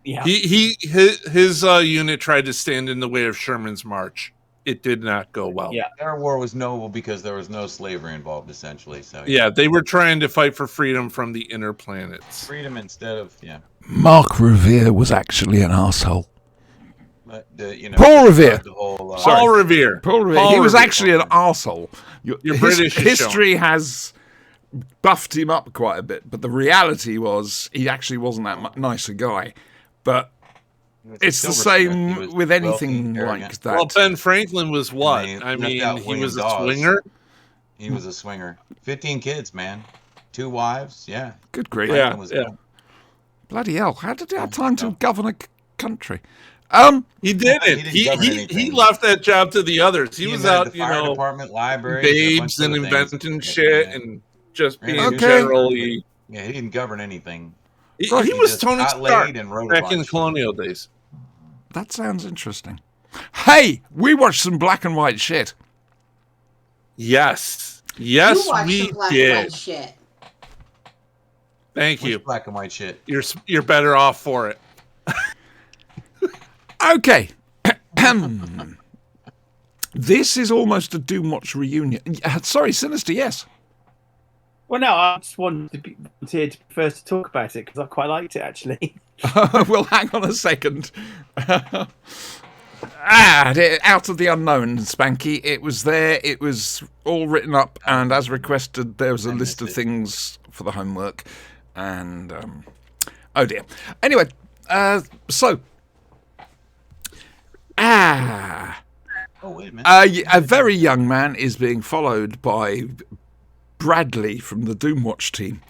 Yeah. His unit tried to stand in the way of Sherman's march. It did not go well. Yeah. Their war was noble because there was no slavery involved, essentially. So Yeah, they were trying to fight for freedom from the inner planets. freedom instead of Mark Revere was actually an asshole. But, Paul Revere. The whole, Paul Revere. Paul Revere. Paul He was Revere. actually an arsehole. You're British, History has buffed him up quite a bit, but the reality was he actually wasn't that nice a guy. But it's the same with anything like that. Well, Ben Franklin was what? And they I left mean, out he William was a Dawes. swinger. He was a swinger. 15 kids, man. 2 wives. Yeah. Good grief. Yeah, Was yeah. Bloody hell. How did he have time to govern a country? He didn't. He didn't govern He anything. left that job to the others. He was invented out, the fire department, library, babes and inventing shit and just being generally. Yeah, he didn't govern anything. He Right. was just Tony got Stark laid and wrote a back in bunch. colonial days. That sounds interesting. Hey, we watched some black and white shit. Yes, You watched we the black and did. white shit. Thank Which you. black and white shit. You're better off for it. Okay. This is almost a Doomwatch reunion. Sorry, Sinister, yes. Well, no, I just wanted first to talk about it because I quite liked it actually. Well, hang on a second. Out of the unknown, Spanky. It was there. It was all written up, and as requested, there was a list of things for the homework. And oh dear. Anyway, so Oh, wait a minute. a very young man is being followed by Bradley from the Doomwatch team.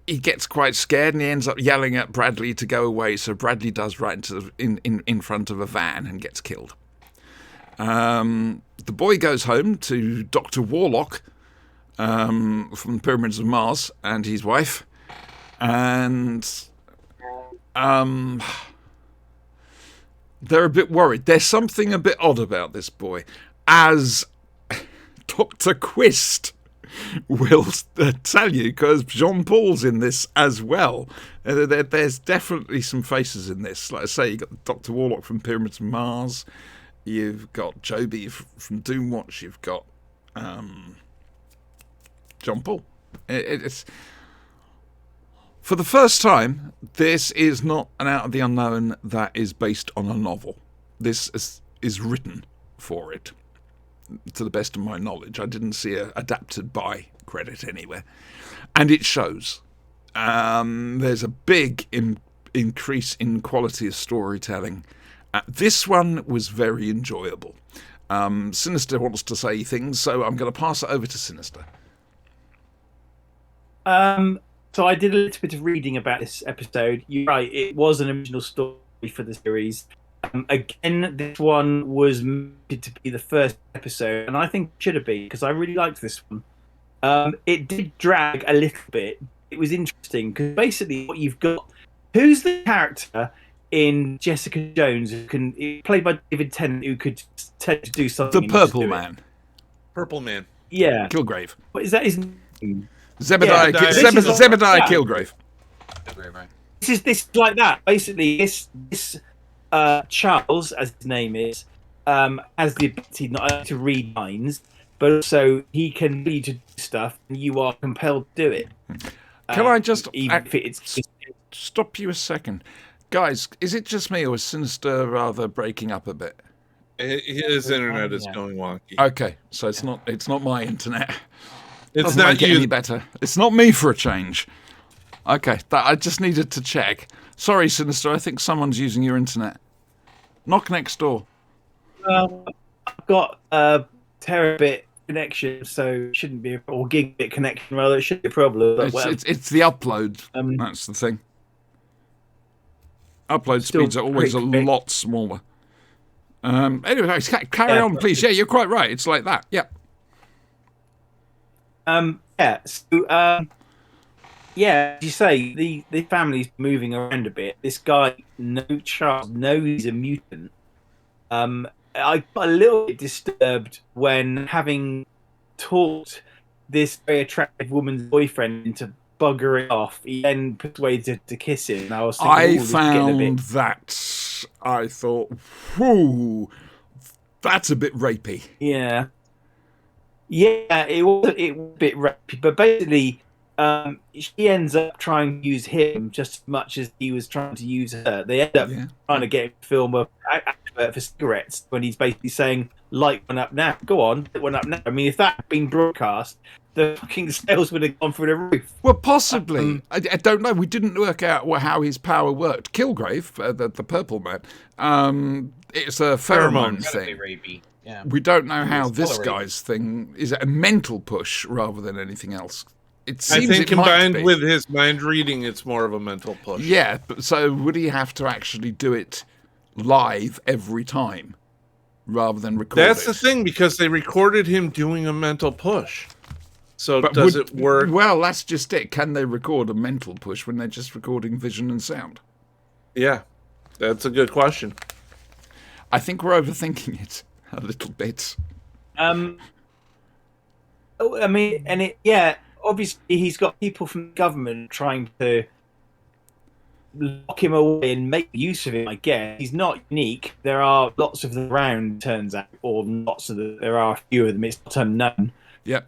He gets quite scared and he ends up yelling at Bradley to go away. So Bradley does right into in front of a van and gets killed. The boy goes home to Dr. Warlock from the Pyramids of Mars and his wife, and they're a bit worried. There's something a bit odd about this boy, as Dr. Quist will tell you, because Jean-Paul's in this as well. There's definitely some faces in this. Like I say, you've got Dr. Warlock from Pyramids of Mars, you've got Joby from Doomwatch, you've got John Paul. It's For the first time, this is not an Out of the Unknown that is based on a novel. This is written for it, to the best of my knowledge. I didn't see a adapted by credit anywhere. And it shows. There's a big increase in quality of storytelling. This one was very enjoyable. Sinister wants to say things, so I'm going to pass it over to Sinister. So I did a little bit of reading about this episode. You're right, it was an original story for the series. Again, this one was meant to be the first episode, and I think it should have been, because I really liked this one. It did drag a little bit. It was interesting, because basically what you've got... Who's the character in Jessica Jones, played by David Tennant, who could tend to do something? The Purple Man. Purple Man. Yeah. Kilgrave. What is that his name? Zebediah Kilgrave. This is like that. Basically, this Charles, as his name is, has the ability not only to read minds, but also he can read to do stuff, and you are compelled to do it. Can I just even if it's stop you a second, guys? Is it just me, or is Sinister rather breaking up a bit? His internet is going wonky. Okay, so it's not my internet. It's Doesn't not make it you. any better. It's not me for a change. Okay, I just needed to check. Sorry, Sinister. I think someone's using your internet. Knock next door. I've got a terabit connection, so it shouldn't be or gigabit connection rather. It shouldn't be a problem. But It's the upload. That's the thing. Upload speeds are always a lot smaller. Anyway, carry on, please. Yeah, you're quite right. It's like that. Yeah. As you say, the family's moving around a bit. This guy, Charles, knows he's a mutant. I got a little bit disturbed when, having talked this very attractive woman's boyfriend into buggering off, he then persuaded to kiss him. And I was thinking, I found that. I thought, whoo, that's a bit rapey. Yeah. Yeah, it was a bit rapey, but basically, she ends up trying to use him just as much as he was trying to use her. They end up trying to get him to film an advert for cigarettes when he's basically saying, light one up now. Go on, light one up now. I mean, if that had been broadcast, the fucking sales would have gone through the roof. Well, possibly. I don't know. We didn't work out how his power worked. Kilgrave, the Purple Man, it's a pheromone thing. Rapey. Yeah. We don't know how this guy's thing is a mental push rather than anything else. It seems I think combined with his mind reading, it's more of a mental push. Yeah, but so would he have to actually do it live every time rather than record That's it? the thing, because they recorded him doing a mental push. So does it work? Well, that's just it. Can they record a mental push when they're just recording vision and sound? Yeah, that's a good question. I think we're overthinking it a little bit. I mean, obviously he's got people from the government trying to lock him away and make use of him, I guess. He's not unique. There are lots of them around, turns out, or there are a few of them. It's not unknown. Yeah.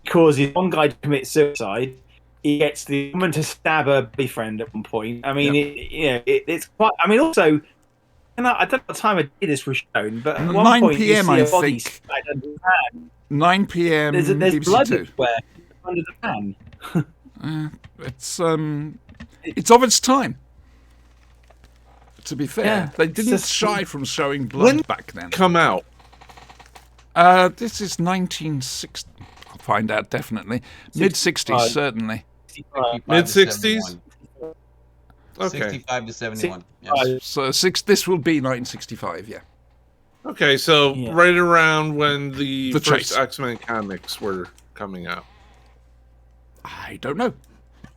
Causes one guy to commit suicide. He gets the woman to stab her boyfriend at one point. I mean, it's quite... I mean, also... I don't know what time of day this was shown, but at 9 point, PM, you see I a body think. under the pan. 9 PM. There's BBC blood 2. everywhere under the pan. It's of its time. To be fair, they didn't shy from showing blood back then. Come out. This is 1960. I'll find out definitely. Mid-60s, certainly. Mid-60s? Okay. 65 to 71. Yes. So this will be 1965, yeah. Okay, so right around when the first Chase. X-Men comics were coming out. I don't know.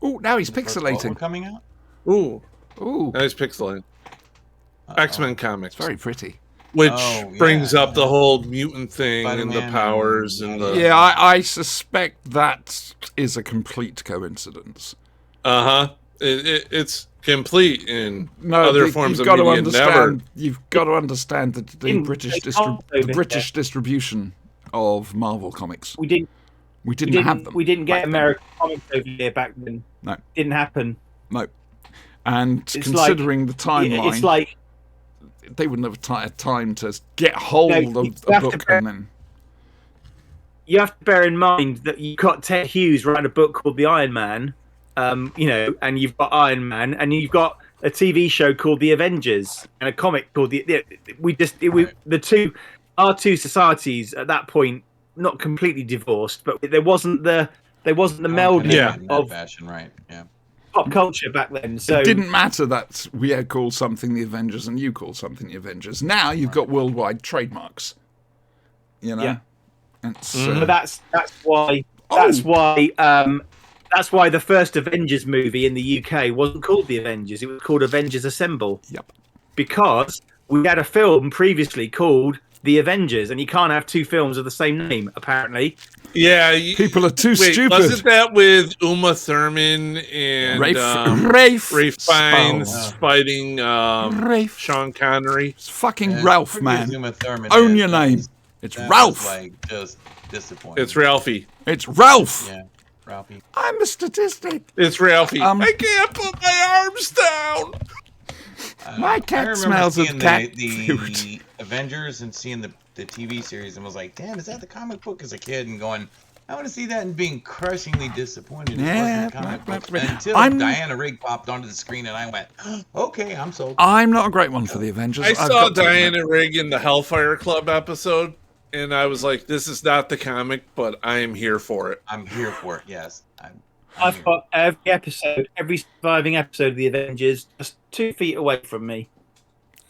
Oh, now he's What pixelating. coming out? Ooh, Ooh, nice pixelating. X-Men comics. very pretty. Which Oh, brings yeah. up the whole mutant thing and the Spider-Man powers and- and the... Yeah, I suspect that is a complete coincidence. Uh-huh. It's complete in No, other you've forms of got to media. understand. You've got to understand the In- British they can't over distribution of Marvel comics. We didn't We didn't have them. We didn't get back then. American comics over here back then. No. Didn't happen. No. And It's considering the timeline, It's like they wouldn't have had time to get hold you of a have to book bear- and then. you have to bear in mind that you got Ted Hughes write a book called The Iron Man, and you've got Iron Man, and you've got a TV show called The Avengers and a comic called our two societies at that point not completely divorced, but there wasn't the melding Yeah. In that of fashion, right? Yeah. pop culture back then. So It didn't matter that we had called something the Avengers and you called something the Avengers. Now you've got worldwide trademarks. You know? Yeah. It's, but that's why Oh. that's why the first Avengers movie in the UK wasn't called The Avengers. It was called Avengers Assemble. Yep. Because we had a film previously called The Avengers, and you can't have two films of the same name, apparently. Yeah. People are too Wait, stupid. wasn't that with Uma Thurman and Rafe Fiennes fighting Rafe. Sean Connery? It's fucking Yeah, Ralph, pretty man. Uma Thurman, Own man. your That name. was- It's that Ralph. was, like, just disappointing. It's Ralphie. It's Ralph. Yeah, Ralphie. I'm a statistic. It's Ralphie. I can't put my arms down. My I cat remember smells of seeing cat the food. Avengers and seeing the TV series and was like, damn, is that the comic book as a kid? And going, I want to see that and being crushingly disappointed. It Yeah, wasn't a comic blah, book blah, blah. until I'm- Diana Rigg popped onto the screen and I went, okay, I'm sold. I'm not a great one for the Avengers. I I've saw got to admit. Diana Rigg in the Hellfire Club episode, and I was like, this is not the comic, but I am here for it. I'm here for it, yes. I'm I've here. got every surviving episode of The Avengers just 2 feet away from me.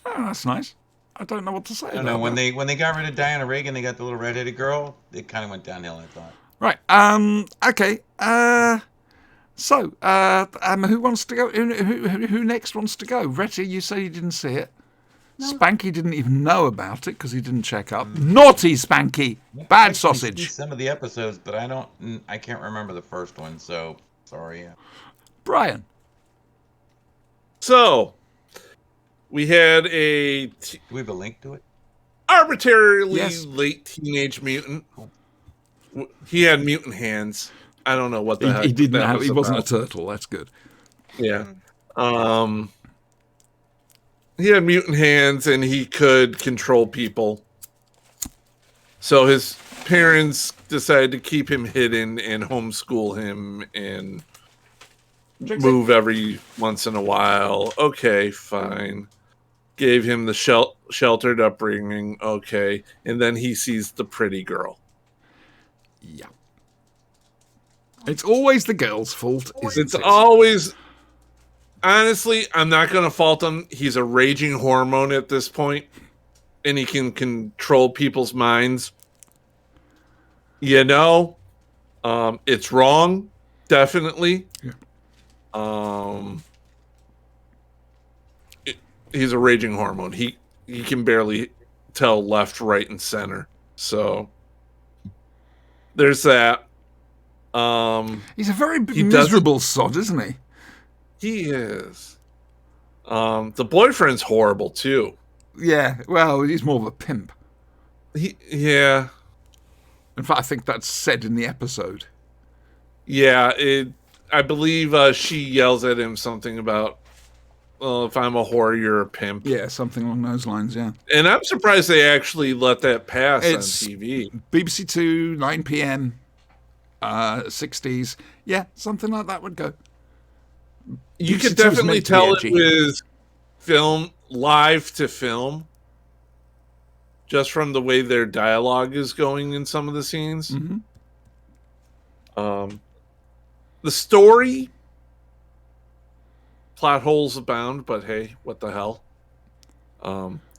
Oh, that's nice. I don't know what to say. I don't about know, when that. they got rid of Diana Rigg and they got the little redheaded girl, it kind of went downhill, I thought. Right. Okay. So, who wants to go? Who next wants to go? Retty, you say you didn't see it. Spanky didn't even know about it because he didn't check up. Naughty Spanky. I Bad actually see sausage. some of the episodes, but I can't remember the first one, so sorry. Brian. So, we had a Do we have a link to it? arbitrarily Yes. late teenage mutant. He had mutant hands. I don't know what the heck He didn't that have. was He wasn't a about. turtle. That's good. Yeah. He had mutant hands and he could control people. So his parents decided to keep him hidden and homeschool him and move every once in a while. Okay, fine. Gave him the sheltered upbringing. Okay. And then he sees the pretty girl. Yeah. It's always the girl's fault. Isn't It's it? always, honestly, I'm not going to fault him. He's a raging hormone at this point, and he can control people's minds. You know, it's wrong, definitely. Yeah. He's a raging hormone. He can barely tell left, right, and center. So there's that. He's a very He doesn't- miserable sod, isn't he? He is. The boyfriend's horrible too. Yeah. Well, he's more of a pimp. Yeah. In fact, I think that's said in the episode. Yeah, I believe she yells at him something about, well, if I'm a whore, you're a pimp. Yeah, something along those lines. Yeah. And I'm surprised they actually let that pass It's- on TV. BBC Two, 9 p.m. 60s. Yeah, something like that would go. You BBC2 could is definitely meant to be tell edgy. it was live to film, just from the way their dialogue is going in some of the scenes. Hmm. The story, plot holes abound, but hey, what the hell?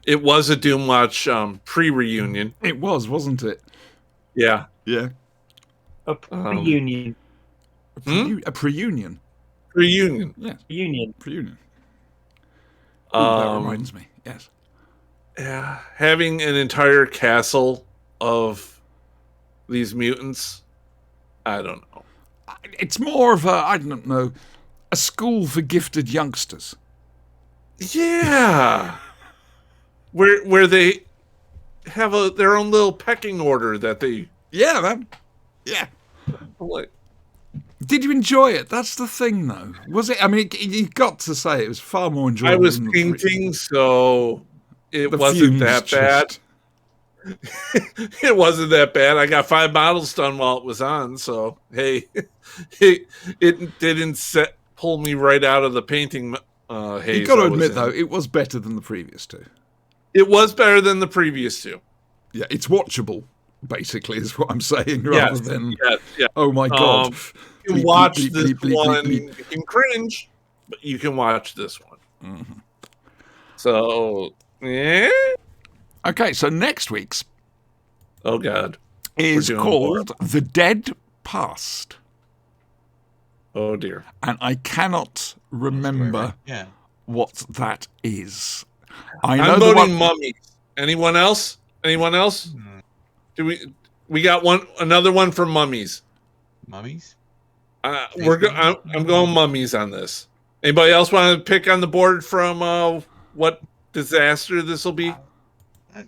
It was a Doomwatch pre-reunion. It was, wasn't it? Yeah. Yeah. A reunion. A pre-union. Reunion. Yeah, Reunion. pre-union. Ooh, that Um, reminds me. Yes. Yeah, having an entire castle of these mutants, I don't know. It's more of a, I don't know, a school for gifted youngsters. Yeah, where they have their own little pecking order that they. Yeah, man. Yeah. Like, Did you enjoy it? That's the thing, though. Was it? I mean, you've got to say it was far more enjoyable. I was than painting, so it the wasn't fumes that bad. just- It wasn't that bad. I got 5 models done while it was on, so hey, it didn't pull me right out of the painting haze. You've got to I was admit, in. though, it was better than the previous two. It was better than the previous two. Yeah, it's watchable, basically, is what I'm saying, rather than, Yes. oh my God. You can watch this one. You can cringe, but you can watch this one. Mm-hmm. So, yeah. Okay, so next week's Oh God. is doing called The Dead Past. Oh dear. And I cannot remember Yeah. what that is. I know I'm the voting one. Mummies. Anyone else? Anyone else? Do we got another one for Mummies? Mummies? I'm going Mummies on this. Anybody else want to pick on the board from what disaster this will be?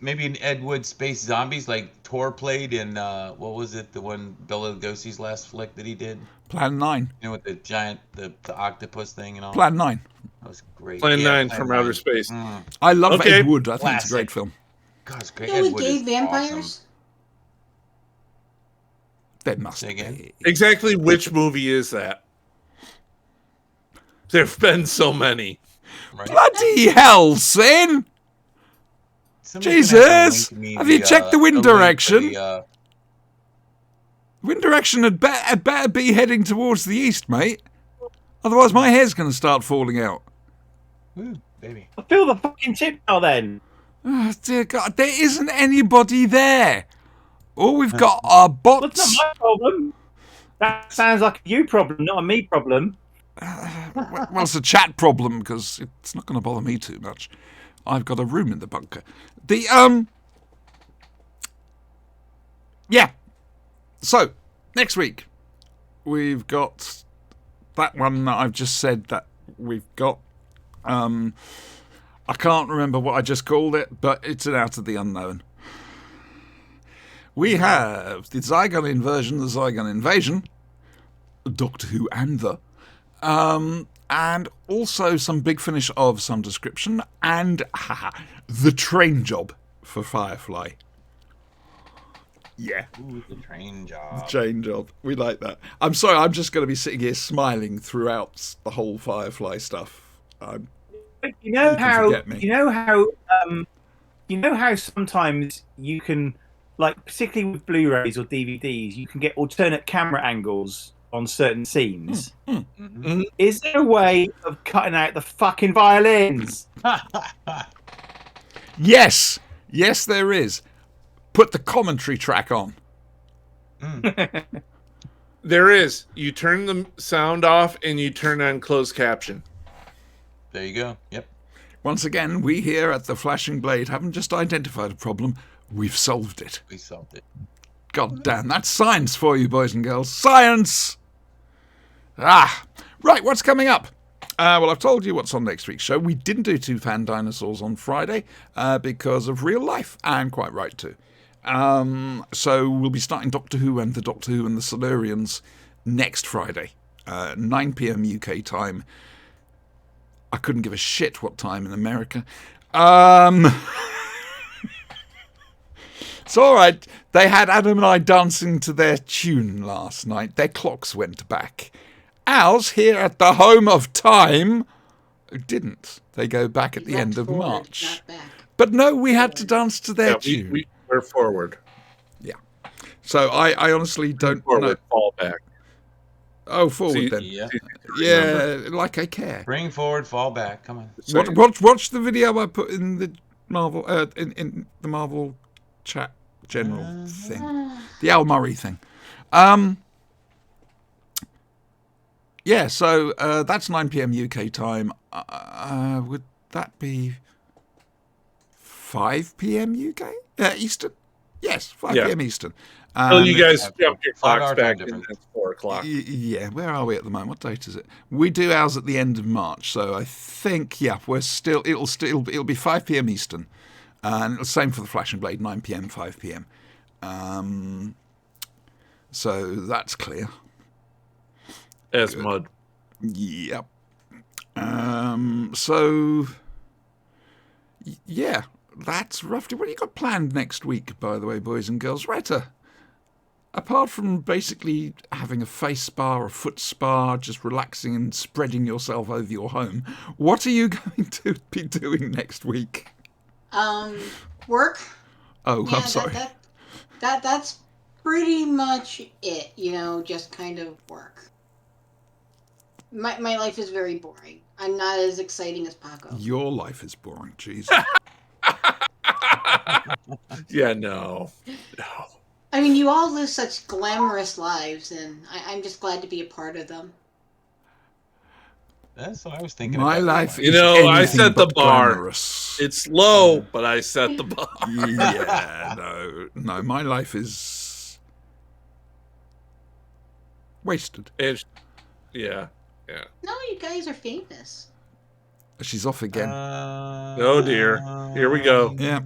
Maybe an Ed Wood Space Zombies like Tor played in, what was it? The one Bela Lugosi's last flick that he did? Plan 9. You know, with the giant, the octopus thing and all? Plan 9. That was great. Plan Yeah, 9 Plan from 9. outer space. I love Okay. Ed Wood. I think it's a Classic. great film. God, it's great. You know, Ed with Wood gay is vampires. awesome. There must Say again? be. Exactly which movie is that? There've been so many. Right? Bloody hell, Sin! Somebody's gonna have to Jesus! link me Have you checked the wind link for direction? the, Wind direction had better be heading towards the east, mate. Otherwise, my hair's going to start falling out. Ooh, baby. I feel the fucking tip now then. Oh, dear God, there isn't anybody there. All we've got are Well, it's bots. not my problem. That sounds like a you problem, not a me problem. Well, it's a chat problem because it's not going to bother me too much. I've got a room in the bunker. Yeah. So, next week, we've got that one that I've just said that we've got. I can't remember what I just called it, but it's an Out of the Unknown. We have the Zygon Inversion, the Zygon Invasion, Doctor Who and and also some Big Finish of some description, and the Train Job for Firefly. Yeah. Ooh, the train job. Train Job. We like that. I'm sorry, I'm just going to be sitting here smiling throughout the whole Firefly stuff. You know You can how forget me. you know how sometimes you can, like, particularly with Blu-rays or DVDs, you can get alternate camera angles on certain scenes. Mm-hmm. Is there a way of cutting out the fucking violins? Yes. Yes, there is. Put the commentary track on. There is. You turn the sound off and you turn on closed caption. There you go. Yep. Once again, we here at the Flashing Blade haven't just identified a problem, we've solved it. We solved it. God damn, that's science for you, boys and girls. Science! Right, what's coming up? Well, I've told you what's on next week's show. We didn't do Two Fan Dinosaurs on Friday because of real life, and quite right too. So we'll be starting Doctor Who and the Doctor Who and the Silurians next Friday, 9 p.m. UK time. I couldn't give a shit what time in America. It's all right. They had Adam and I dancing to their tune last night. Their clocks went back. Ours, here at the home of time, didn't. They go back at the end of Forward, March. not back. But no, we had to dance to their Yeah, tune. we're forward. Yeah. So I honestly don't know. Forward, fall back. Oh, forward See, then. Yeah. Yeah, like I care. Bring forward, fall back. Come on. Watch the video I put in the Marvel in the Marvel chat general thing, the Al Murray thing. Yeah, so that's 9 p.m. UK time. Would that be 5 p.m. UK Eastern? Yes, 5 Yeah. p.m. Eastern. So you guys have jump your 5 clocks hour back time in. difference. It's 4 o'clock. Yeah, where are we at the moment? What date is it? We do ours at the end of March, so I think we're still. It'll be 5 p.m. Eastern, and the same for the Flash and Blade, 9 p.m. 5 p.m. So that's clear. as Good. Mud. Yep. So, yeah, that's roughly what you got planned next week, by the way, boys and girls. Retta, apart from basically having a face spa or a foot spa, just relaxing and spreading yourself over your home, what are you going to be doing next week? Work. Oh, Yeah, I'm sorry. That's pretty much it. You know, just kind of work. My life is very boring. I'm not as exciting as Paco. Your life is boring, jeez. Yeah, no. I mean, you all live such glamorous lives, and I'm just glad to be a part of them. That's what I was thinking. My about life You is know, I anything set the but bar. glamorous. It's low, but I set the bar. Yeah, no, my life is wasted. Yeah. No, you guys are famous. She's off again. Oh, dear. Here we go. Yeah.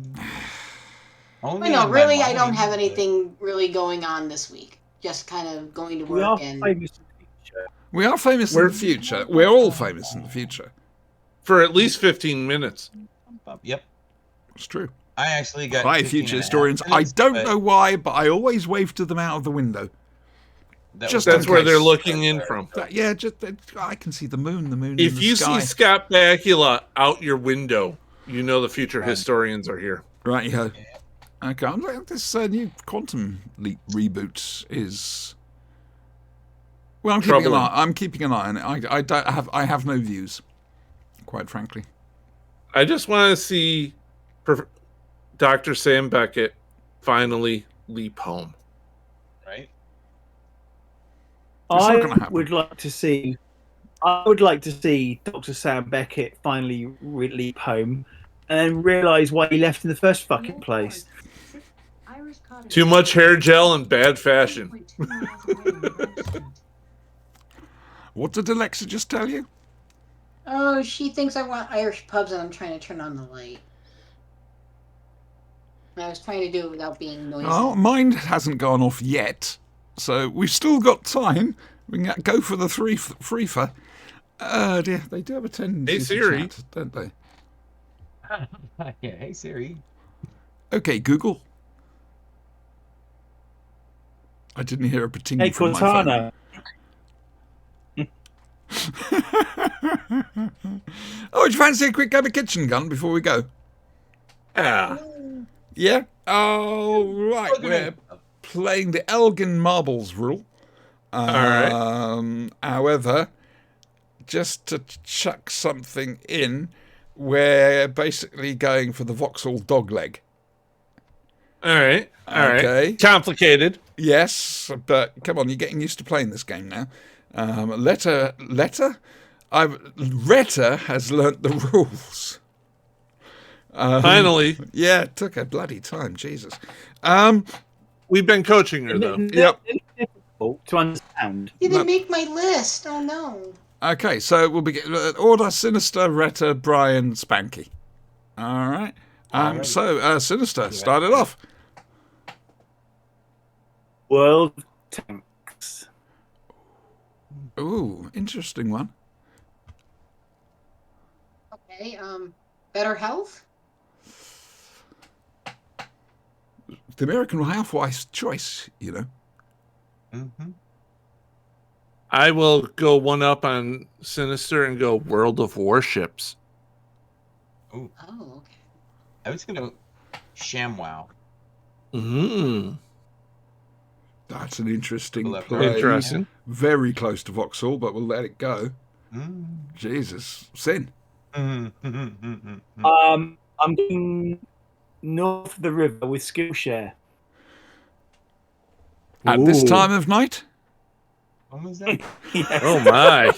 Only I know, in my really, I don't mind, have but- anything really going on this week. Just kind of going to We work are and famous in the future. We are famous in the future. We're all famous in the future. For at least 15 minutes. Yep. It's true. I actually got. Hi, 15 future and a half historians. I minutes, don't but know why, but I always wave to them out of the window. that just was- That's where case. they're looking in from. Yeah, just I can see the moon in If the you sky. see Scott Bakula out your window, you know the future historians are here. Right, yeah. Okay, I'm like, this new Quantum Leap reboot is. Well, I'm keeping an Troubling. eye. I'm keeping an eye on it. I have no views, quite frankly. I just want to see Dr. Sam Beckett finally leap home. right. It's not I gonna happen. would like to see. I would like to see Dr. Sam Beckett finally leap home, and then realise why he left in the first fucking place. Too much hair gel and bad fashion. What did Alexa just tell you? oh, she thinks I want Irish pubs, and I'm trying to turn on the light. And I was trying to do it without being noisy. Oh, mine hasn't gone off yet, so we've still got time. We can go for the free-for. Dear, they do have a tendency Hey, to Siri. chat, don't they? Yeah. Hey Siri. Okay, Google. I didn't hear a pating Hey, from my phone. Cortana. Oh, would you fancy a quick game of kitchen gun before we go? Ah, Yeah? Oh, right. We're playing the Elgin Marbles rule. right. However, just to chuck something in, we're basically going for the Vauxhall dogleg. all right. All right. Okay. Complicated. Yes, but come on, you're getting used to playing this game now. Retta has learnt the rules. Finally, Yeah, it took a bloody time, Jesus. we've been coaching her, though. Yep. It's difficult to understand. You No. didn't make my list. Oh no. Okay, so we'll begin. Order: Sinister, Retta, Brian, Spanky. All right. So Sinister, start it off. World tanks. Ooh, interesting one. Okay. Better health. The American Housewife choice, you know. Mm-hmm. I will go one up on Sinister and go World of Warships. Oh, okay. I was gonna ShamWow. Mm. That's an interesting Left play. Interesting. Very close to Vauxhall, but we'll let it go. Mm. Jesus, Sin. Mm-hmm. I'm going north of the river with Skillshare. At this Ooh. time of night? When was that? Oh my!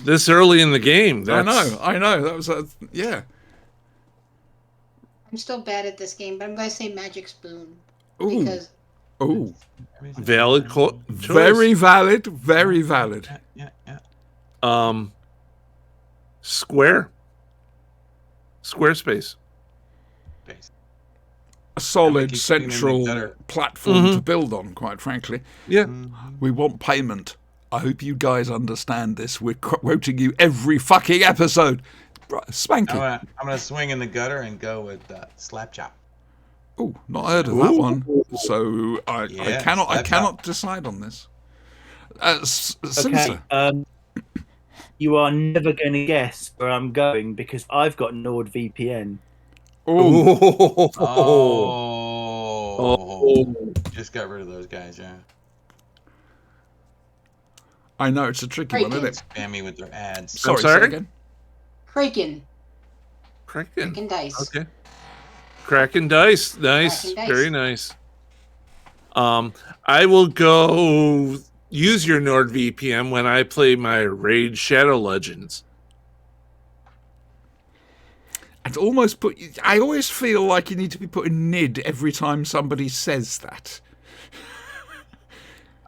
This early in the game. That's, I know. That was yeah. I'm still bad at this game, but I'm going to say Magic Spoon Ooh, because ooh. valid choice. Very valid. Very valid. Yeah. Squarespace. Base. a solid keep putting them in the central gutter. platform to build on, quite frankly. Yeah. We want payment. I hope you guys understand this. We're quoting you every fucking episode. Right, Spanky. I'm gonna swing in the gutter and go with slap chop. Oh, not heard of that one. So I Yeah, cannot decide on this. Okay. Sinister. You are never going to guess where I'm going because I've got NordVPN. Oh, Oh. Just got rid of those guys, yeah. I know it's a tricky one, isn't it? Spam me with their ads. Sorry, sorry? say again. Kraken. Kraken. Kraken dice. Okay. Kraken dice. Nice. Kraken dice. Very nice. I will go use your NordVPN when I play my Raid Shadow Legends. I'd almost I always feel like you need to be putting NID every time somebody says that.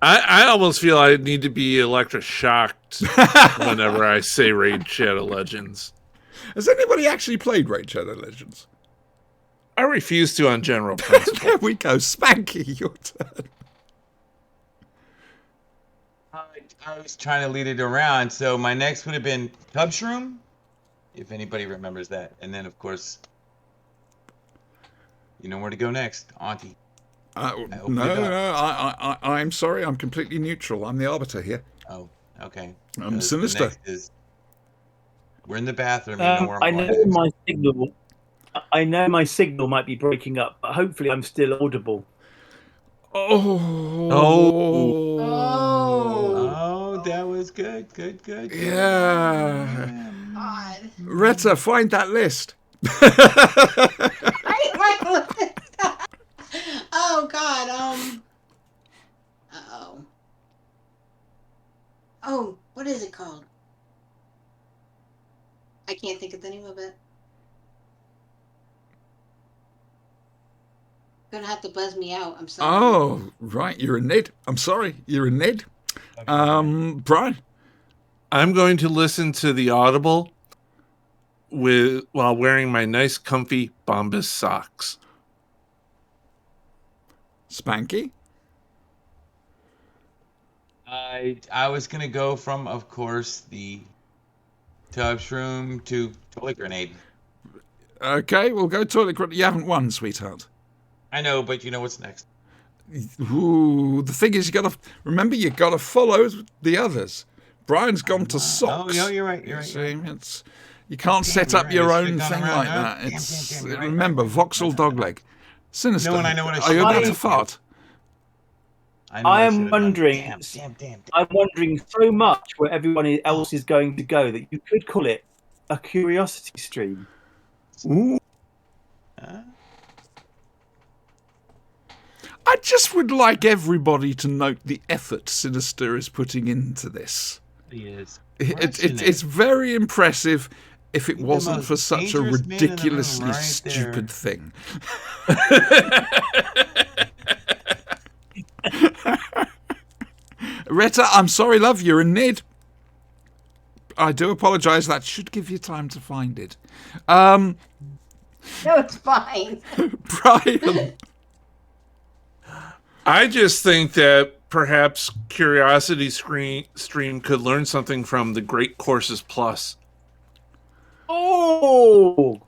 I almost feel I need to be electroshocked whenever I say Raid Shadow Legends. Has anybody actually played Raid Shadow Legends? I refuse to on general principle. There we go. Spanky, your turn. I was trying to lead it around, so my next would have been Tub Shroom, if anybody remembers that. And then, of course, you know where to go next, Auntie. I'm sorry. I'm completely neutral. I'm the arbiter here. Oh, okay. I'm The Sinister. next is, we're in the bathroom. You know where I I'm know going. my signal. I know my signal might be breaking up, but hopefully I'm still audible. Oh. Oh, that was good. Yeah. God. Retta, find that list. Oh God. Oh, what is it called? I can't think of the name of it. Gonna have to buzz me out. I'm sorry. Oh, right. You're a Ned. I'm sorry. You're a Ned. Brian. I'm going to listen to the Audible while wearing my nice, comfy Bombas socks. Spanky. I was gonna go from, of course, the Tub Shroom to Toilet Grenade. Okay, we'll go toilet grenade. You haven't won, sweetheart. I know, but you know what's next. Ooh, the thing is, you gotta follow the others. Brian's gone to socks. Oh, you're right. See, you can't set up your own thing like that. Remember, Voxel Dogleg. Sinister. No, and I know what I Are you should about do. to fart? I am wondering. I'm wondering so much where everyone else is going to go that you could call it a curiosity stream. I just would like everybody to note the effort Sinister is putting into this. He is. It's very impressive if it He's the wasn't most for such a dangerous man in the room ridiculously right stupid there. thing. Retta, I'm sorry, love, you're a Nid. I do apologise. That should give you time to find it. No, it's fine. Brian. I just think that perhaps Curiosity Stream could learn something from the Great Courses Plus. Oh,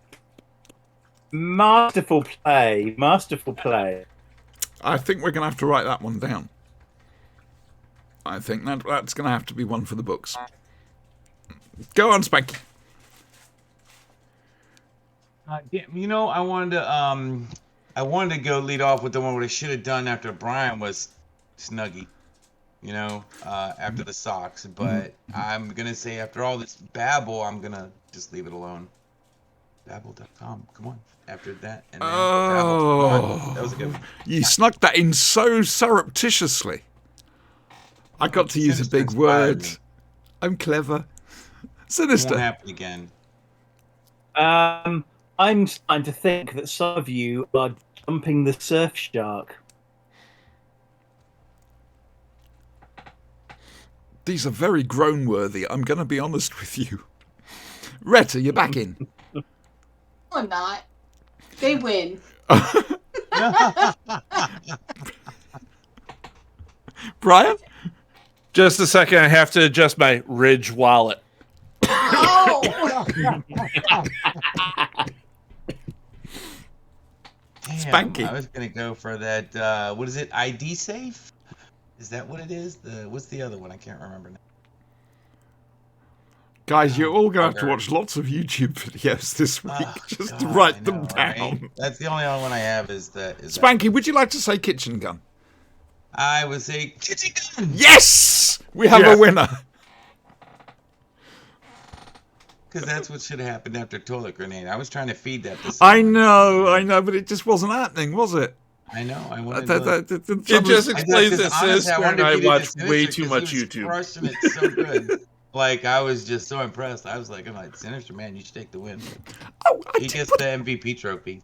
masterful play! Masterful play. I think we're going to have to write that one down. I think that's going to have to be one for the books. Go on, Spanky. You know, I wanted to go lead off with the one what I should have done after Brian was Snuggie. You know, after the socks, but I'm gonna say after all this babble, I'm gonna just leave it alone. Babble.com. Come on. After that, and then Babble. Come on. That was a good one. You snuck that in so surreptitiously. I got to use a Sinister big inspired word. me. I'm clever. It won't Sinister. happen again. I'm starting to think that some of you are jumping the surf shark. These are very groan-worthy. I'm going to be honest with you. Retta, you're back in. No, I'm not. They win. No, Brian? Just a second, I have to adjust my Ridge wallet. Oh! Damn, Spanky. I was gonna go for that. What is it? ID safe? Is that what it is? What's the other one? I can't remember now. Guys, you're all going to have to bugger. watch lots of YouTube videos this week Oh, just to God, write I them know, down. right? That's the only other one I have. Is that? Spanky, would you like to say kitchen gun? I would say kitchen gun. Yes! We have Yes. a winner. Because that's what should have happened after toilet grenade. I was trying to feed that. To I someone. know, but it just wasn't happening, was it? I know. I wanted It to. just I explains just- that honestly, Sinister and wanted to I feed it to watch Sinister way 'cause too he much was YouTube. Crushing it so good. Like I was just so impressed. I'm like, Sinister, man, you should take the win. Oh, He gets the MVP trophy.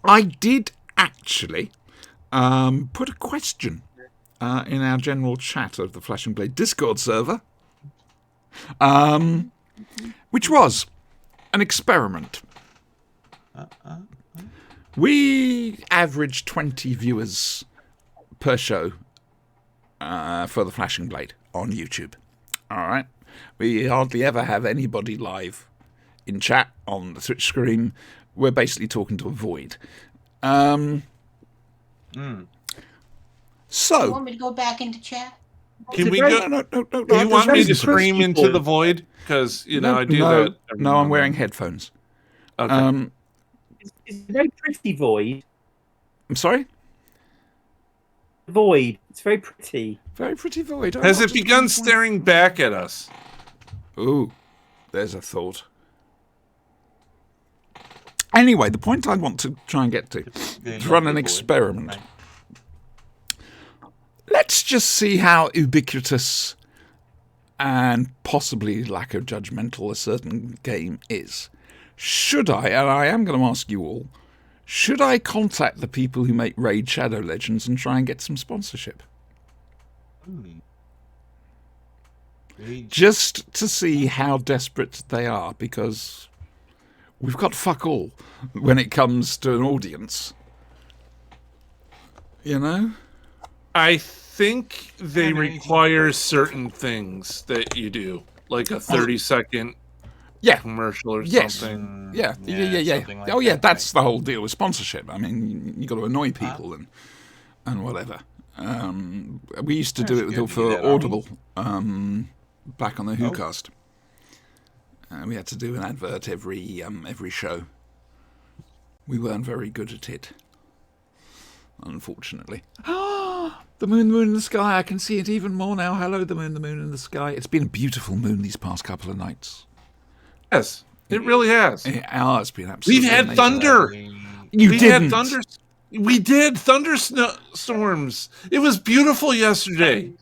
I did actually put a question in our general chat of the Flash and Blade Discord server, which was an experiment. We average 20 viewers per show for the Flash and Blade on YouTube. All right. We hardly ever have anybody live in chat on the Twitch screen. We're basically talking to a void. So, You want me to go back into chat? Can we very- go? no. Do you want me to very scream pretty into the void. void? Because I do no, that. every no, now I'm and wearing then. headphones. Okay. It's a very pretty void. I'm sorry. Void. It's very pretty. Very pretty void. Has it begun staring back at us? Ooh, there's a thought. Anyway, the point I want to try and get to is run an experiment. Let's just see how ubiquitous and possibly lack of judgmental a certain game is. Should I, and I am going to ask you all, should I contact the people who make Raid Shadow Legends and try and get some sponsorship? Just to see how desperate they are, because we've got fuck all when it comes to an audience. You know? I think they require certain things that you do, like a 30-second Yeah. commercial or Yes. something. Yeah. something like Oh, yeah, that, that's the whole deal with sponsorship. I mean, you got to annoy people and whatever. We used to do That's it good to for do that, Army. Audible back on the WhoCast. We had to do an advert every show. We weren't very good at it, unfortunately. The moon in the sky. I can see it even more now. Hello, the moon in the sky. It's been a beautiful moon these past couple of nights. Yes, it really has. It's been absolutely We've had amazing. thunder. You We didn't. had thunder. We did thunderstorms. It was beautiful yesterday.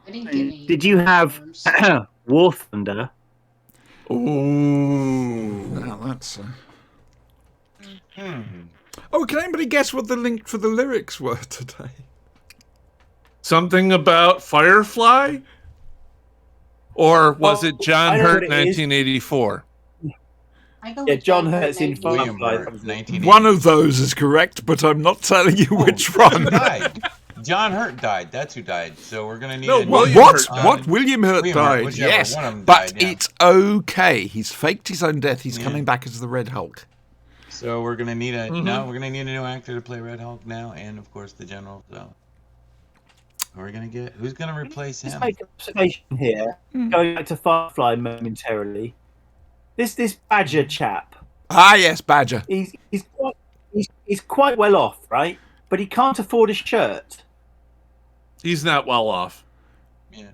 I didn't get any. Did you have forms. War Thunder? Ooh. Now that's. Oh, can anybody guess what the link for the lyrics were today? Something about Firefly? Or was it John I know Hurt what it is. 1984? I go Yeah, with John Hurt Hurt's in 1984. William Firefly. Hurt, 1980. One of those is correct, but I'm not telling you which Who one. died? John Hurt died. That's who died. So we're gonna need. No, a new- William What? Hurt died. What? William Hurt William Hurt, died. whichever Yes, one of them but died, yeah. it's okay. He's faked his own death. He's Yeah. coming back as the Red Hulk. So we're gonna need Mm-hmm. we're gonna need a new actor to play Red Hulk now, and of course the General. So who's gonna replace Just him? make an observation here. Going back to Firefly momentarily. This Badger chap. Ah, yes, Badger. He's quite well off, right? But he can't afford a shirt. He's not well off. Yeah.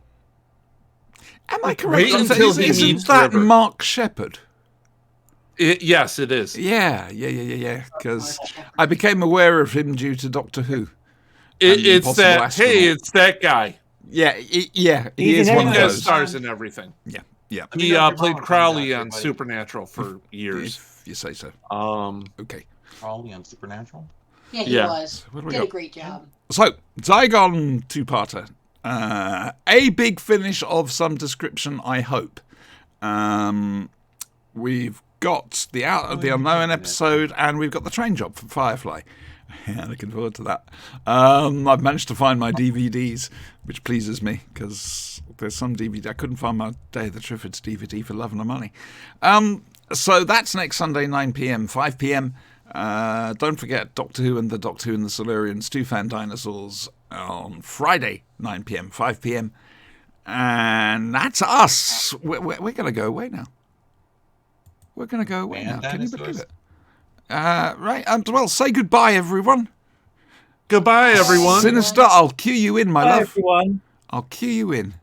Am I correct? Wait until he Isn't meets that River. Mark Shepard? Yes, it is. Yeah. Because I became aware of him due to Doctor Who. It's Impossible that. Astronaut. Hey, it's that guy. Yeah, he He's is in one of He everything. has those. stars and everything. Yeah. He know if you're played wrong, Crowley I'm on not sure, Supernatural for years. If you say so. Okay. Crowley on Supernatural. Yeah, he Yeah. was. What do we Did a got? great job. So, Zygon two-parter. A big finish of some description, I hope. We've got the Out of the Unknown episode, and we've got the train job for Firefly. Yeah, looking forward to that. I've managed to find my DVDs, which pleases me because there's some DVD. I couldn't find my Day of the Triffids DVD for love and money. So that's next Sunday, 9 p.m, 5 p.m. Don't forget Doctor Who and the Doctor Who and the Silurians, Two Fan Dinosaurs on Friday, 9 p.m, 5 p.m. And that's us. We're going to go away now. We're going to go away now. Can you believe it? Right. Well, say goodbye, everyone. Goodbye, everyone. Sinister, I'll cue you in, my Bye, love. everyone. I'll cue you in.